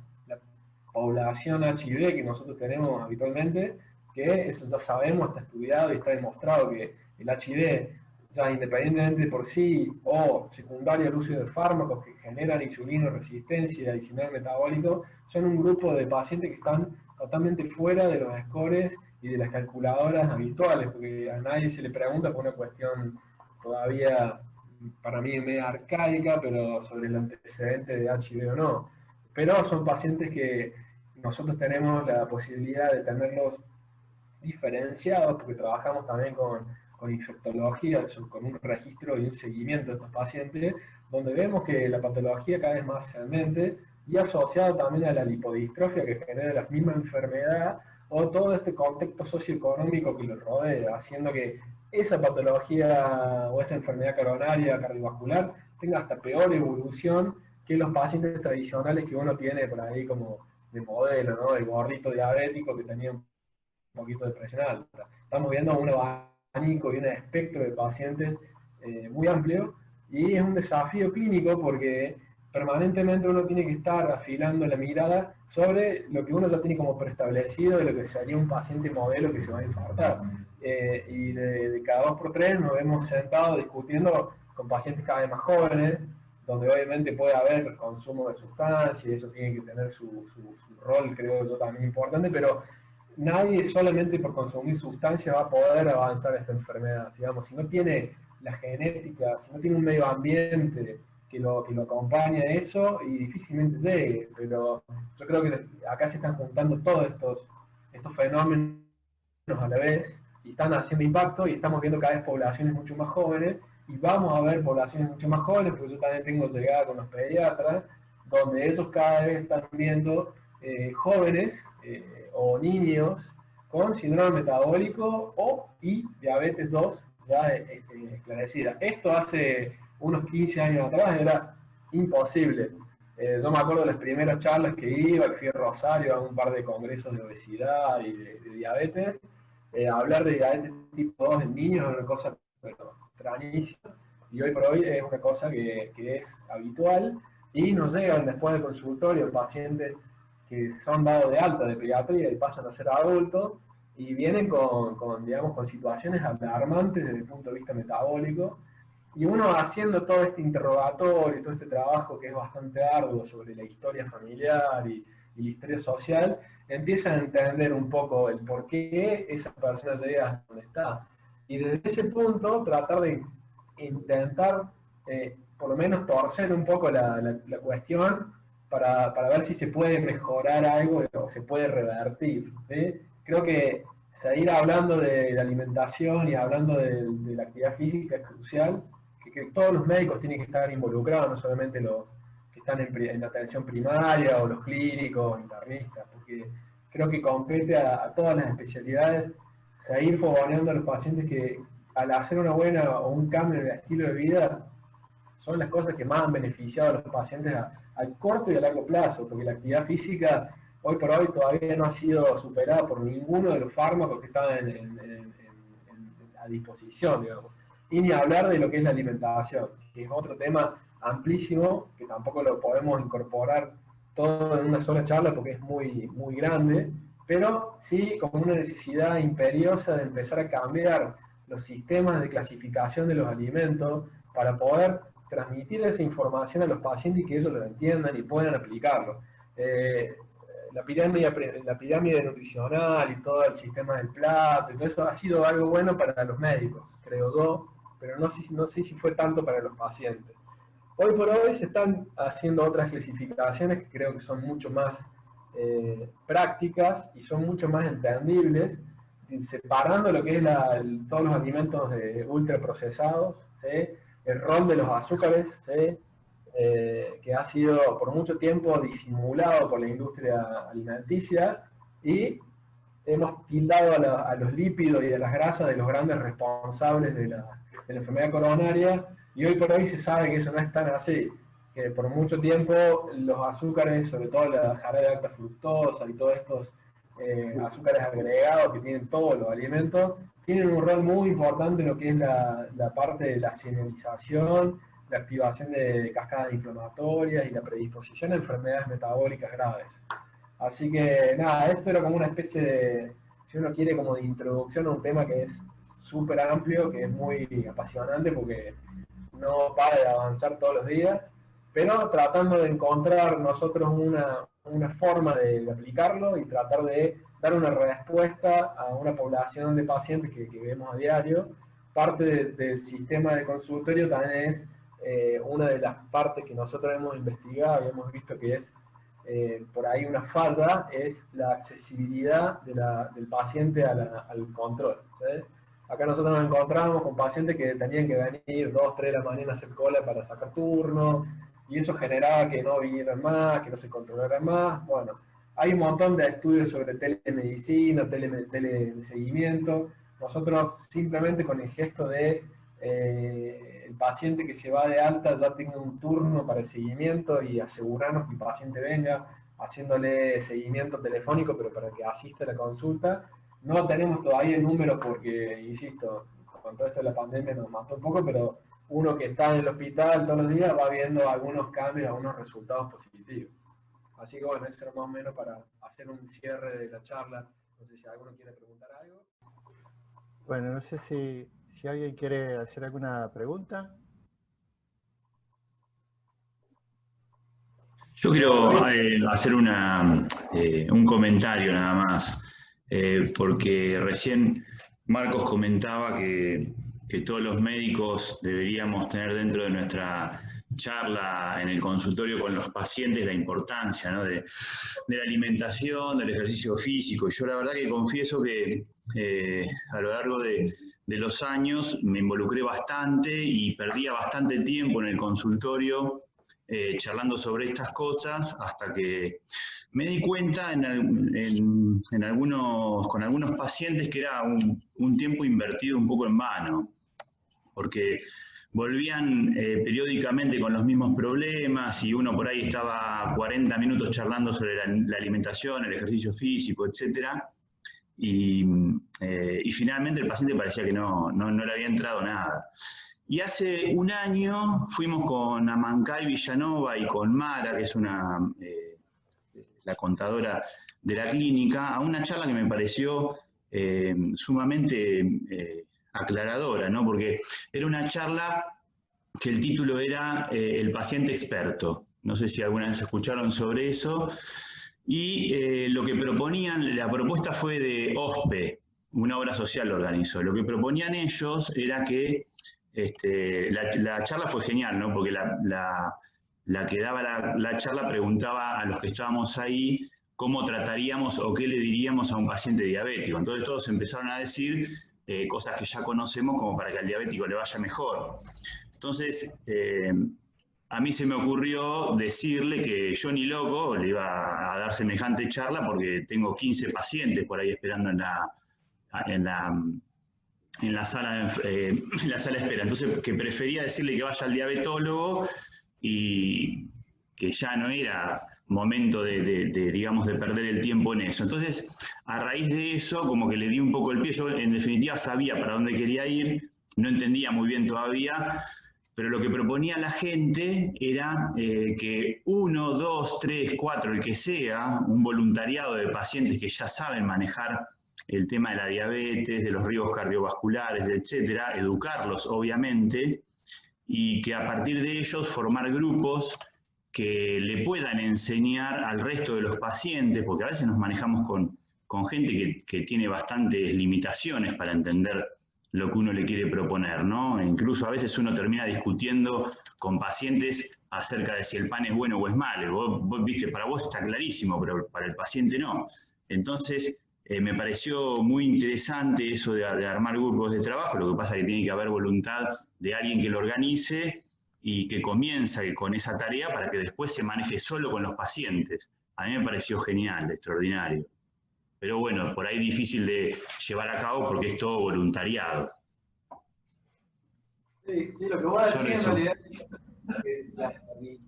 población HIV que nosotros tenemos habitualmente, que eso ya sabemos, está estudiado y está demostrado que el HIV, ya independientemente de por sí o secundario al uso de fármacos que generan insulinoresistencia y síndrome metabólico, son un grupo de pacientes que están totalmente fuera de los scores y de las calculadoras habituales, porque a nadie se le pregunta por una cuestión todavía para mí media arcaica, pero sobre el antecedente de HIV o no. Pero son pacientes que nosotros tenemos la posibilidad de tenerlos diferenciados, porque trabajamos también con infectología, con un registro y un seguimiento de estos pacientes, donde vemos que la patología cada vez más ascendente y asociado también a la lipodistrofia que genera la misma enfermedad o todo este contexto socioeconómico que lo rodea, haciendo que esa patología o esa enfermedad coronaria cardiovascular tenga hasta peor evolución que los pacientes tradicionales que uno tiene por ahí como de modelo, ¿no? El gordito diabético que tenía un poquito de presión alta. Estamos viendo un abanico y un espectro de pacientes muy amplio y es un desafío clínico porque permanentemente uno tiene que estar afilando la mirada sobre lo que uno ya tiene como preestablecido de lo que sería un paciente modelo que se va a infartar. Y de cada 2 por 3 nos hemos sentado discutiendo con pacientes cada vez más jóvenes, donde obviamente puede haber consumo de sustancias, y eso tiene que tener su rol, creo yo, también importante, pero nadie solamente por consumir sustancias va a poder avanzar esta enfermedad. Digamos, si no tiene la genética, si no tiene un medio ambiente que lo acompañe a eso, y difícilmente llegue. Pero yo creo que acá se están juntando todos estos fenómenos a la vez, y están haciendo impacto, y estamos viendo cada vez poblaciones mucho más jóvenes, y vamos a ver poblaciones mucho más jóvenes, porque yo también tengo llegada con los pediatras, donde ellos cada vez están viendo jóvenes o niños con síndrome metabólico y diabetes 2 ya esclarecida. Esto hace unos 15 años atrás era imposible. Yo me acuerdo de las primeras charlas que iba, que fui a Rosario a un par de congresos de obesidad y de diabetes. Hablar de diabetes tipo 2 en niños es una cosa extrañísima, y hoy por hoy es una cosa que es habitual, y nos llegan después del consultorio pacientes que son dados de alta de pediatría y pasan a ser adultos, y vienen digamos, con situaciones alarmantes desde el punto de vista metabólico, y uno haciendo todo este interrogatorio, todo este trabajo que es bastante arduo sobre la historia familiar y la historia social, empieza a entender un poco el por qué esa persona llega hasta donde está. Y desde ese punto tratar de intentar por lo menos torcer un poco la cuestión para ver si se puede mejorar algo o se puede revertir, ¿sí? Creo que seguir hablando de la alimentación y hablando de la actividad física es crucial, que todos los médicos tienen que estar involucrados, no solamente los que están en la atención primaria o los clínicos, internistas, porque creo que compete a todas las especialidades seguir fogoneando a los pacientes que al hacer una buena o un cambio en el estilo de vida son las cosas que más han beneficiado a los pacientes al corto y a largo plazo, porque la actividad física hoy por hoy todavía no ha sido superada por ninguno de los fármacos que están a disposición, digamos. Y ni hablar de lo que es la alimentación, que es otro tema amplísimo, que tampoco lo podemos incorporar todo en una sola charla porque es muy, muy grande, pero sí como una necesidad imperiosa de empezar a cambiar los sistemas de clasificación de los alimentos para poder transmitir esa información a los pacientes y que ellos lo entiendan y puedan aplicarlo. La pirámide nutricional y todo el sistema del plato, y todo eso ha sido algo bueno para los médicos, creo yo, pero no sé si fue tanto para los pacientes. Hoy por hoy se están haciendo otras clasificaciones que creo que son mucho más prácticas y son mucho más entendibles, separando lo que es todos los alimentos ultraprocesados, ¿sí? El rol de los azúcares, ¿sí? Que ha sido por mucho tiempo disimulado por la industria alimenticia, y hemos tildado a los lípidos y a las grasas de los grandes responsables de la enfermedad coronaria, y hoy por hoy se sabe que eso no es tan así, que por mucho tiempo los azúcares, sobre todo la jarabe de alta fructosa y todos estos azúcares agregados que tienen todos los alimentos, tienen un rol muy importante en lo que es la parte de la señalización, la activación de cascadas inflamatorias y la predisposición a enfermedades metabólicas graves. Así que nada, esto era como una especie de, si uno quiere, como de introducción a un tema que es súper amplio, que es muy apasionante porque no para de avanzar todos los días, pero tratando de encontrar nosotros una forma de aplicarlo y tratar de dar una respuesta a una población de pacientes que vemos a diario. Parte del sistema de consultorio también es una de las partes que nosotros hemos investigado y hemos visto que es por ahí una falla, es la accesibilidad del paciente al control, ¿sí? Acá nosotros nos encontramos con pacientes que tenían que venir 2, 3 de la mañana a hacer cola para sacar turno, y eso generaba que no vinieran más, que no se controlaran más. Bueno, hay un montón de estudios sobre telemedicina, teleseguimiento. Nosotros simplemente con el gesto de el paciente que se va de alta ya tenga un turno para el seguimiento y asegurarnos que el paciente venga, haciéndole seguimiento telefónico, pero para que asista a la consulta. No tenemos todavía el número porque, insisto, con todo esto de la pandemia nos mató un poco, pero uno que está en el hospital todos los días va viendo algunos cambios, algunos resultados positivos. Así que bueno, eso era más o menos para hacer un cierre de la charla. No sé si alguno quiere preguntar algo. Bueno, no sé si alguien quiere hacer alguna pregunta. Yo quiero hacer un comentario nada más, porque recién Marcos comentaba que todos los médicos deberíamos tener dentro de nuestra charla en el consultorio con los pacientes la importancia, ¿no? de la alimentación, del ejercicio físico. Yo la verdad que confieso que a lo largo de de los años me involucré bastante y perdía bastante tiempo en el consultorio charlando sobre estas cosas, hasta que me di cuenta con algunos pacientes que era un tiempo invertido un poco en vano, porque volvían periódicamente con los mismos problemas y uno por ahí estaba 40 minutos charlando sobre la alimentación, el ejercicio físico, etcétera. Y finalmente el paciente parecía que no le había entrado nada. Y hace un año fuimos con Amancay Villanova y con Mara, que es la contadora de la clínica, a una charla que me pareció sumamente aclaradora, ¿no? Porque era una charla que el título era El paciente experto. No sé si alguna vez escucharon sobre eso. Y lo que proponían, la propuesta fue de OSPE, una obra social lo organizó. Lo que proponían ellos era que, la charla fue genial, ¿no? Porque la que daba la charla preguntaba a los que estábamos ahí cómo trataríamos o qué le diríamos a un paciente diabético. Entonces todos empezaron a decir cosas que ya conocemos como para que al diabético le vaya mejor. Entonces, a mí se me ocurrió decirle que yo ni loco le iba a dar semejante charla porque tengo 15 pacientes por ahí esperando en la sala de espera. Entonces, que prefería decirle que vaya al diabetólogo y que ya no era momento digamos, de perder el tiempo en eso. Entonces, a raíz de eso, como que le di un poco el pie. Yo, en definitiva, sabía para dónde quería ir, no entendía muy bien todavía, pero lo que proponía la gente era que 1, 2, 3, 4, el que sea, un voluntariado de pacientes que ya saben manejar el tema de la diabetes, de los riesgos cardiovasculares, etcétera, educarlos, obviamente, y que a partir de ellos formar grupos que le puedan enseñar al resto de los pacientes, porque a veces nos manejamos con gente que tiene bastantes limitaciones para entender lo que uno le quiere proponer, ¿no? E incluso a veces uno termina discutiendo con pacientes acerca de si el pan es bueno o es malo. Vos viste, para vos está clarísimo, pero para el paciente no. Entonces, me pareció muy interesante eso de armar grupos de trabajo. Lo que pasa es que tiene que haber voluntad de alguien que lo organice y que comience con esa tarea para que después se maneje solo con los pacientes. A mí me pareció genial, extraordinario. Pero bueno, por ahí difícil de llevar a cabo porque es todo voluntariado. Sí, lo que voy a decir en realidad es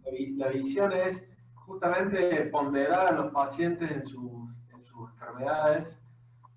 que la visión es justamente ponderar a los pacientes en sus enfermedades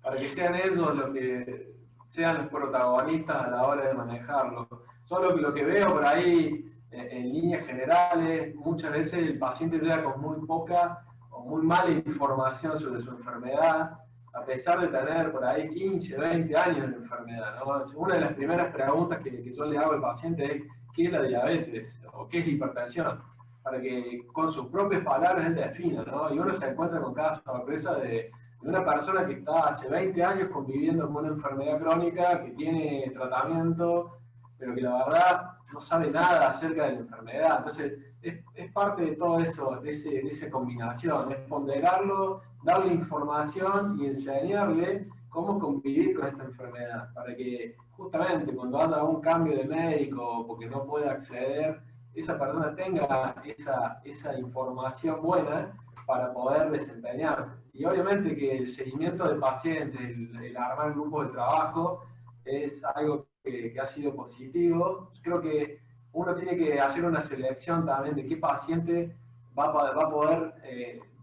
para que sean ellos los que sean los protagonistas a la hora de manejarlo. Solo que lo que veo por ahí, en líneas generales, muchas veces el paciente llega con muy poca o muy mala información sobre su enfermedad, a pesar de tener por ahí 15, 20 años de enfermedad, ¿no? Una de las primeras preguntas que yo le hago al paciente es ¿qué es la diabetes? O ¿qué es la hipertensión? Para que con sus propias palabras él defina, ¿no? Y uno se encuentra con cada sorpresa de una persona que está hace 20 años conviviendo con una enfermedad crónica, que tiene tratamiento, pero que la verdad no sabe nada acerca de la enfermedad. Entonces, es parte de todo eso, de esa combinación, es ponderarlo, darle información y enseñarle cómo convivir con esta enfermedad, para que justamente cuando haya un cambio de médico porque no puede acceder, esa persona tenga esa información buena para poder desempeñar. Y obviamente que el seguimiento del paciente, el armar grupos de trabajo, es algo que ha sido positivo. Yo creo que uno tiene que hacer una selección también de qué paciente va a poder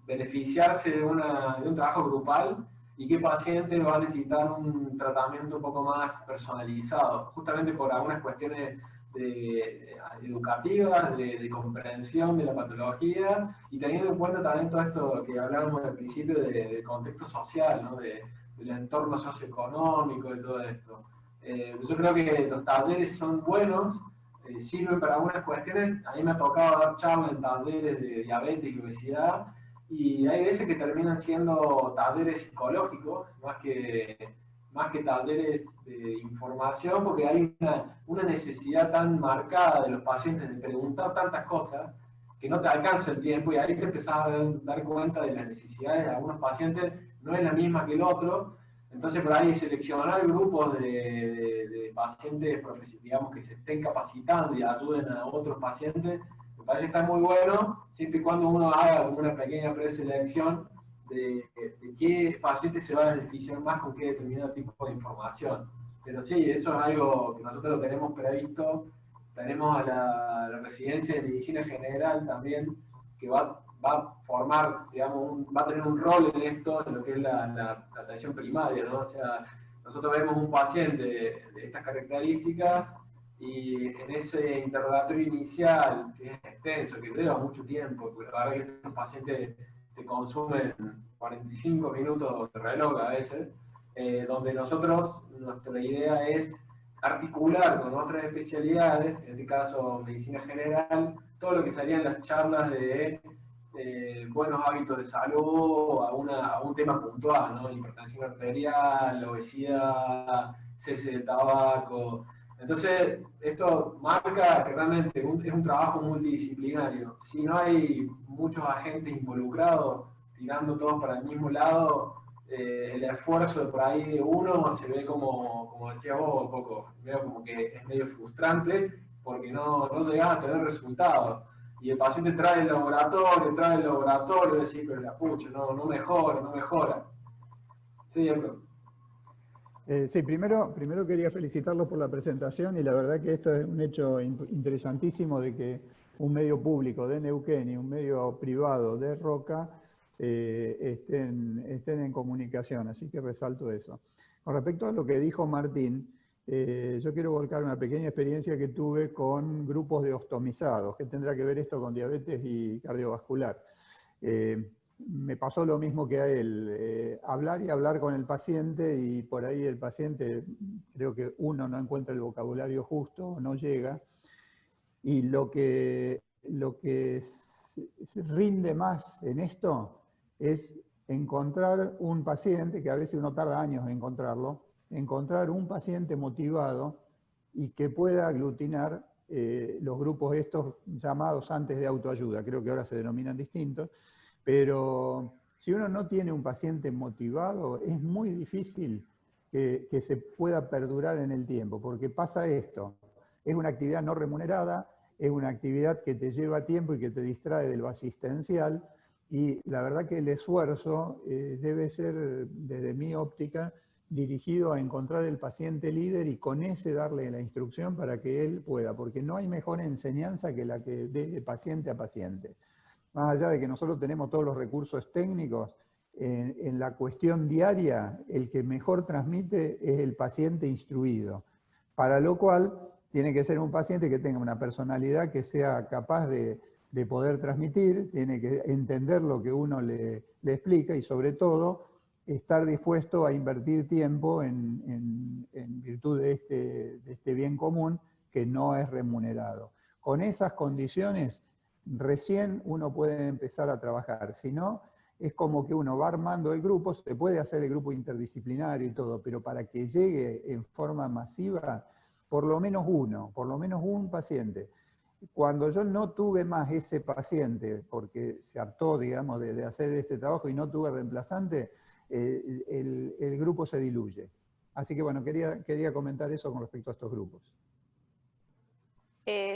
beneficiarse de un trabajo grupal y qué paciente va a necesitar un tratamiento un poco más personalizado, justamente por algunas cuestiones educativas, de comprensión de la patología, y teniendo en cuenta también todo esto que hablábamos al principio del contexto social, ¿no? Del entorno socioeconómico y todo esto. Yo creo que los talleres son buenos, sirven para algunas cuestiones. A mí me ha tocado dar charlas en talleres de diabetes y obesidad, y hay veces que terminan siendo talleres psicológicos más que talleres de información, porque hay una necesidad tan marcada de los pacientes de preguntar tantas cosas que no te alcanza el tiempo, y ahí te empezás a dar cuenta de las necesidades de algunos pacientes, no es la misma que el otro, Entonces, por ahí seleccionar grupos de pacientes, digamos, que se estén capacitando y ayuden a otros pacientes, me parece que está muy bueno, siempre y cuando uno haga como una pequeña preselección de qué paciente se va a beneficiar más con qué determinado tipo de información. Pero sí, eso es algo que nosotros lo tenemos previsto. Tenemos a la residencia de medicina general también, que va a formar, digamos, va a tener un rol en esto, en lo que es la atención primaria, ¿no? O sea, nosotros vemos un paciente de estas características y en ese interrogatorio inicial, que es extenso, que lleva mucho tiempo, porque la verdad que estos pacientes te consumen 45 minutos de reloj a veces, donde nosotros, nuestra idea es articular con otras especialidades, en este caso medicina general, todo lo que serían las charlas de buenos hábitos de salud a un tema puntual, ¿no? Hipertensión arterial, obesidad, cese de tabaco. Entonces, esto marca que realmente es un trabajo multidisciplinario. Si no hay muchos agentes involucrados, tirando todos para el mismo lado, el esfuerzo de por ahí de uno se ve como decías vos, un poco, veo como que es medio frustrante porque no llegás a tener resultados. Y el paciente trae el laboratorio, y decís, pero la pucha, no mejora. Sí, Héctor. Sí, primero quería felicitarlos por la presentación y la verdad que esto es un hecho interesantísimo de que un medio público de Neuquén y un medio privado de Roca estén en comunicación, así que resalto eso. Con respecto a lo que dijo Martín, yo quiero volcar una pequeña experiencia que tuve con grupos de ostomizados, que tendrá que ver esto con diabetes y cardiovascular. Me pasó lo mismo que a él, hablar y hablar con el paciente y por ahí el paciente, creo que uno no encuentra el vocabulario justo, no llega, y lo que se rinde más en esto es encontrar un paciente, que a veces uno tarda años en encontrarlo, encontrar un paciente motivado y que pueda aglutinar los grupos estos llamados antes de autoayuda, creo que ahora se denominan distintos, pero si uno no tiene un paciente motivado, es muy difícil que se pueda perdurar en el tiempo, porque pasa esto, es una actividad no remunerada, es una actividad que te lleva tiempo y que te distrae de lo asistencial, y la verdad que el esfuerzo debe ser, desde mi óptica, dirigido a encontrar el paciente líder y con ese darle la instrucción para que él pueda, porque no hay mejor enseñanza que la que dé de paciente a paciente. Más allá de que nosotros tenemos todos los recursos técnicos, en la cuestión diaria, el que mejor transmite es el paciente instruido, para lo cual tiene que ser un paciente que tenga una personalidad que sea capaz de poder transmitir, tiene que entender lo que uno le explica y sobre todo estar dispuesto a invertir tiempo en virtud de este bien común que no es remunerado. Con esas condiciones recién uno puede empezar a trabajar, si no, es como que uno va armando el grupo, se puede hacer el grupo interdisciplinario y todo, pero para que llegue en forma masiva, por lo menos un paciente. Cuando yo no tuve más ese paciente, porque se hartó, digamos, de hacer este trabajo y no tuve reemplazante, el grupo se diluye. Así que bueno, quería comentar eso con respecto a estos grupos.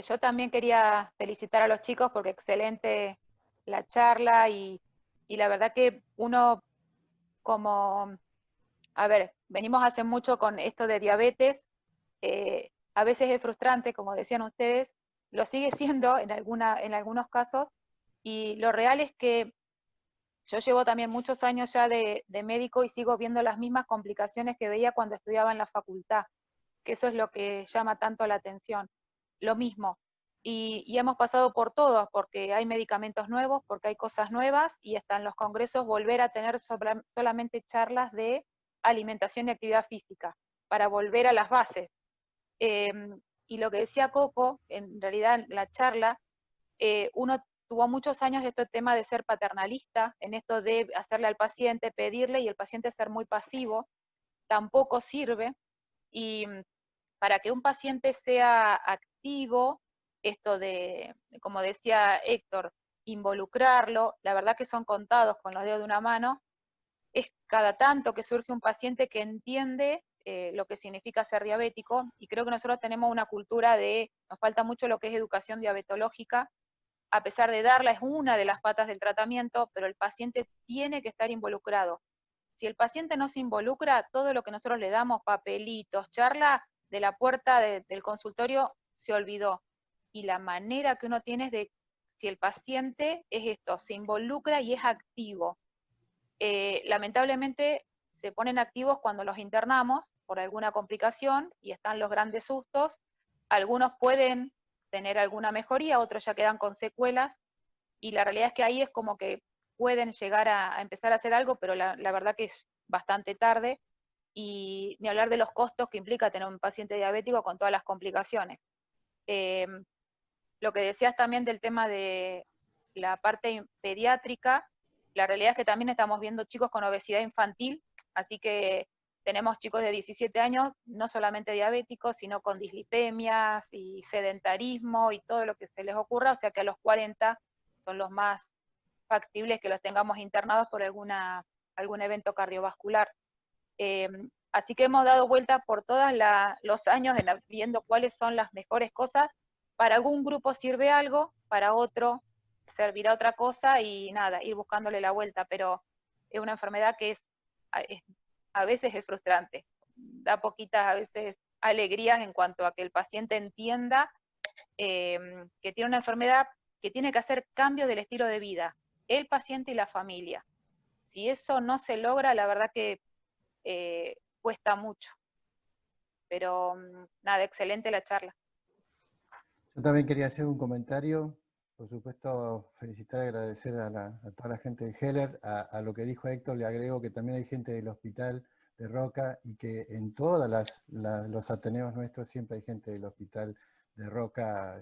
Yo también quería felicitar a los chicos porque excelente la charla y la verdad que uno como, a ver, venimos hace mucho con esto de diabetes, a veces es frustrante, como decían ustedes, lo sigue siendo en algunos casos, y lo real es que yo llevo también muchos años ya de médico y sigo viendo las mismas complicaciones que veía cuando estudiaba en la facultad, que eso es lo que llama tanto la atención. Lo mismo. Y hemos pasado por todos, porque hay medicamentos nuevos, porque hay cosas nuevas, y hasta en los congresos volver a tener solamente charlas de alimentación y actividad física, para volver a las bases. Y lo que decía Coco, en realidad en la charla, uno tuvo muchos años este tema de ser paternalista, en esto de hacerle al paciente, pedirle, y el paciente ser muy pasivo, tampoco sirve, y para que un paciente sea activo, esto de, como decía Héctor, involucrarlo, la verdad que son contados con los dedos de una mano, es cada tanto que surge un paciente que entiende lo que significa ser diabético, y creo que nosotros tenemos una cultura nos falta mucho lo que es educación diabetológica, a pesar de darla, es una de las patas del tratamiento, pero el paciente tiene que estar involucrado. Si el paciente no se involucra, todo lo que nosotros le damos, papelitos, charla, de la puerta del consultorio, se olvidó. Y la manera que uno tiene es de, si el paciente es esto, se involucra y es activo. Lamentablemente se ponen activos cuando los internamos por alguna complicación y están los grandes sustos. Algunos pueden tener alguna mejoría, otros ya quedan con secuelas, y la realidad es que ahí es como que pueden llegar a empezar a hacer algo, pero la verdad que es bastante tarde, y ni hablar de los costos que implica tener un paciente diabético con todas las complicaciones. Lo que decías también del tema de la parte pediátrica, la realidad es que también estamos viendo chicos con obesidad infantil, así que tenemos chicos de 17 años, no solamente diabéticos, sino con dislipemias y sedentarismo y todo lo que se les ocurra, o sea que a los 40 son los más factibles que los tengamos internados por algún evento cardiovascular. Así que hemos dado vuelta por todos los años viendo cuáles son las mejores cosas. Para algún grupo sirve algo, para otro servirá otra cosa, y nada, ir buscándole la vuelta, pero es una enfermedad que a veces es frustrante, da poquitas a veces alegrías en cuanto a que el paciente entienda que tiene una enfermedad que tiene que hacer cambio del estilo de vida, el paciente y la familia. Si eso no se logra, la verdad que cuesta mucho. Pero nada, excelente la charla. Yo también quería hacer un comentario, por supuesto felicitar y agradecer a toda la gente de Heller. A lo que dijo Héctor le agrego que también hay gente del hospital de Roca, y que en todos los ateneos nuestros siempre hay gente del hospital de Roca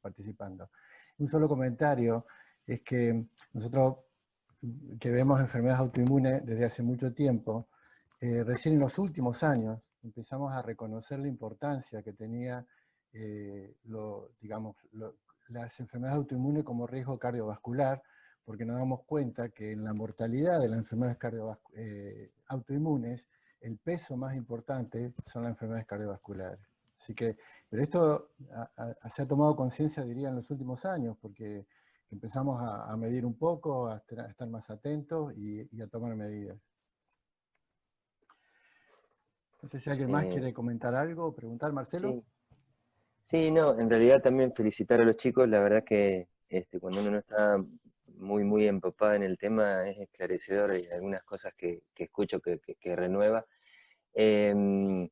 participando. Un solo comentario es que nosotros que vemos enfermedades autoinmunes desde hace mucho tiempo, recién en los últimos años empezamos a reconocer la importancia que tenía las enfermedades autoinmunes como riesgo cardiovascular, porque nos damos cuenta que en la mortalidad de las enfermedades autoinmunes, el peso más importante son las enfermedades cardiovasculares. Así que, pero esto se ha tomado conciencia, diría, en los últimos años, porque empezamos a medir un poco, a estar más atentos y a tomar medidas. No sé si alguien más quiere comentar algo o preguntar, Marcelo. Sí. Sí, no, en realidad también felicitar a los chicos. La verdad que cuando uno no está muy empapado en el tema es esclarecedor, y algunas cosas que escucho que renueva. Yo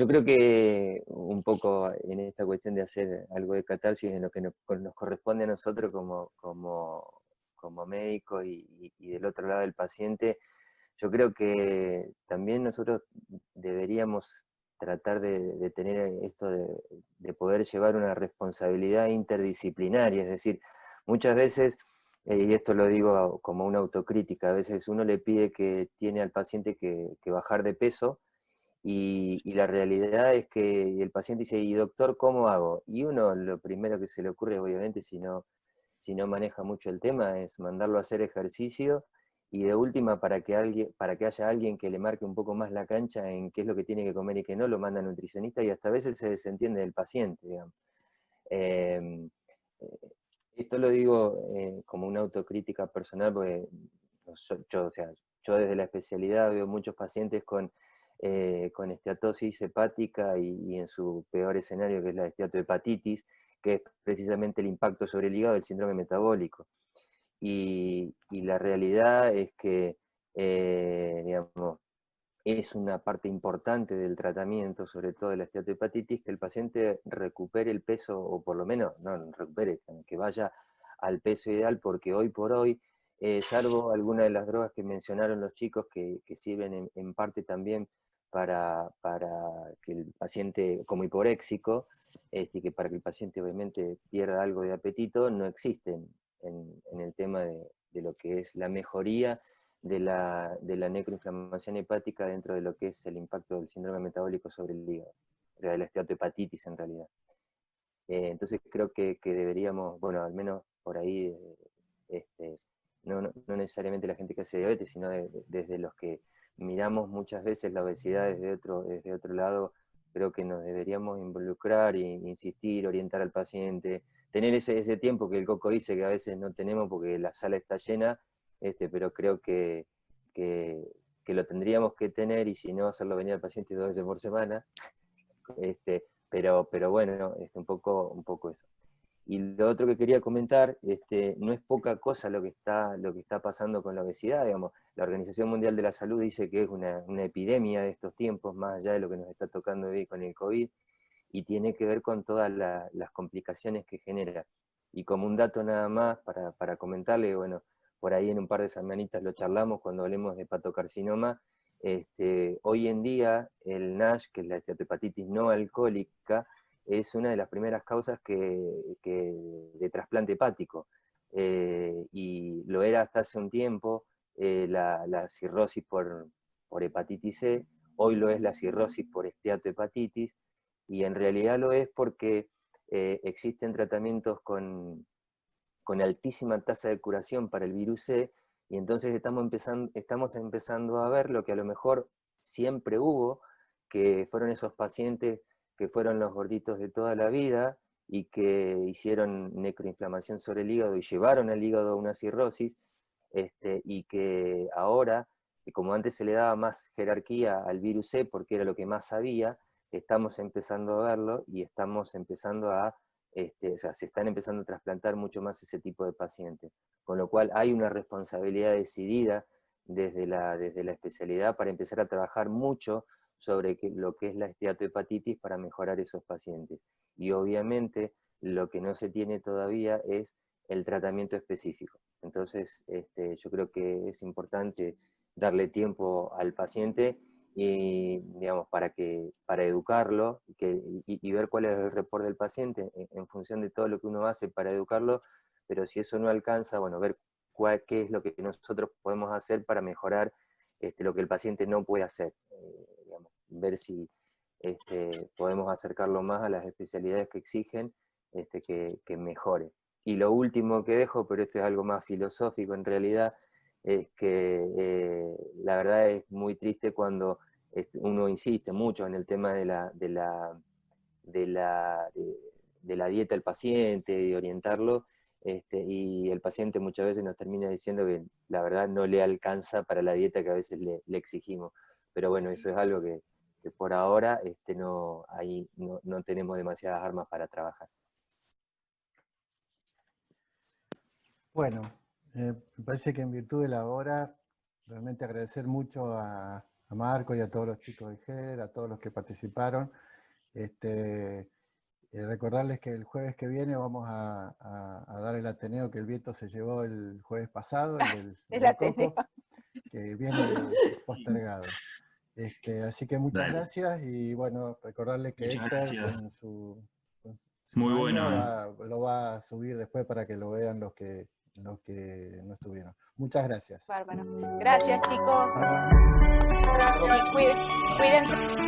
creo que un poco en esta cuestión de hacer algo de catarsis en lo que nos corresponde a nosotros como médicos y del otro lado del paciente, yo creo que también nosotros deberíamos tratar de tener esto de poder llevar una responsabilidad interdisciplinaria, es decir, muchas veces, y esto lo digo como una autocrítica, a veces uno le pide que tiene al paciente que bajar de peso, y la realidad es que el paciente dice, ¿y doctor, cómo hago? Y uno lo primero que se le ocurre, obviamente, si no maneja mucho el tema, es mandarlo a hacer ejercicio, y de última, para que haya alguien que le marque un poco más la cancha en qué es lo que tiene que comer y qué no, lo manda al nutricionista, y hasta a veces se desentiende del paciente, digamos. Esto lo digo como una autocrítica personal, porque yo desde la especialidad veo muchos pacientes con esteatosis hepática y en su peor escenario, que es la esteatohepatitis, que es precisamente el impacto sobre el hígado del síndrome metabólico. Y la realidad es que, digamos, es una parte importante del tratamiento, sobre todo de la esteatohepatitis, que el paciente recupere el peso, o por lo menos, no recupere, que vaya al peso ideal, porque hoy por hoy, salvo algunas de las drogas que mencionaron los chicos, que sirven en parte también para que el paciente, como hiporéxico, que para que el paciente obviamente pierda algo de apetito, no existen en el tema de lo que es la mejoría de la necroinflamación hepática dentro de lo que es el impacto del síndrome metabólico sobre el hígado, o sea, de la esteatohepatitis en realidad. Entonces creo que deberíamos, bueno, al menos por ahí, no necesariamente la gente que hace diabetes, sino desde los que miramos muchas veces la obesidad desde otro lado, creo que nos deberíamos involucrar e insistir, orientar al paciente, tener ese tiempo que el Coco dice que a veces no tenemos porque la sala está llena, pero creo que lo tendríamos que tener, y si no, hacerlo venir al paciente 2 veces por semana, pero bueno, un poco eso. Y lo otro que quería comentar, no es poca cosa lo que está pasando con la obesidad, digamos. La Organización Mundial de la Salud dice que es una epidemia de estos tiempos, más allá de lo que nos está tocando vivir con el COVID, y tiene que ver con todas las complicaciones que genera. Y como un dato nada más para comentarle, bueno, por ahí en un par de semanitas lo charlamos cuando hablemos de hepatocarcinoma. Hoy en día el NASH, que es la esteatohepatitis no alcohólica, es una de las primeras causas de trasplante hepático. Y lo era hasta hace un tiempo la cirrosis por hepatitis C, hoy lo es la cirrosis por esteatohepatitis, y en realidad lo es porque existen tratamientos con altísima tasa de curación para el virus C, y entonces estamos empezando a ver lo que a lo mejor siempre hubo, que fueron esos pacientes que fueron los gorditos de toda la vida y que hicieron necroinflamación sobre el hígado y llevaron al hígado a una cirrosis, y que ahora, como antes se le daba más jerarquía al virus C porque era lo que más sabía, estamos empezando a verlo y estamos empezando se están empezando a trasplantar mucho más ese tipo de pacientes. Con lo cual hay una responsabilidad decidida desde la especialidad para empezar a trabajar mucho sobre lo que es la esteatohepatitis para mejorar esos pacientes. Y obviamente lo que no se tiene todavía es el tratamiento específico. Entonces yo creo que es importante darle tiempo al paciente y, digamos, para educarlo y ver cuál es el report del paciente en función de todo lo que uno hace para educarlo, pero si eso no alcanza, bueno, ver qué es lo que nosotros podemos hacer para mejorar lo que el paciente no puede hacer. Digamos, ver si podemos acercarlo más a las especialidades que exigen que mejore. Y lo último que dejo, pero esto es algo más filosófico en realidad, es que la verdad es muy triste cuando uno insiste mucho en el tema de la dieta del paciente, de orientarlo, y el paciente muchas veces nos termina diciendo que la verdad no le alcanza para la dieta que a veces le exigimos. Pero bueno, eso es algo que por ahora no tenemos demasiadas armas para trabajar. Bueno, me parece que en virtud de la hora, realmente agradecer mucho a Marco y a todos los chicos de Heller, a todos los que participaron. Recordarles que el jueves que viene vamos a dar el Ateneo que el viento se llevó el jueves pasado, el del Coco, que viene postergado. Así que muchas gracias, y bueno, recordarles que Muchas Héctor gracias. con su Muy año bueno. lo va a subir después para que lo vean los que no estuvieron. Muchas gracias. Bárbaro. Gracias, chicos. Y cuídense.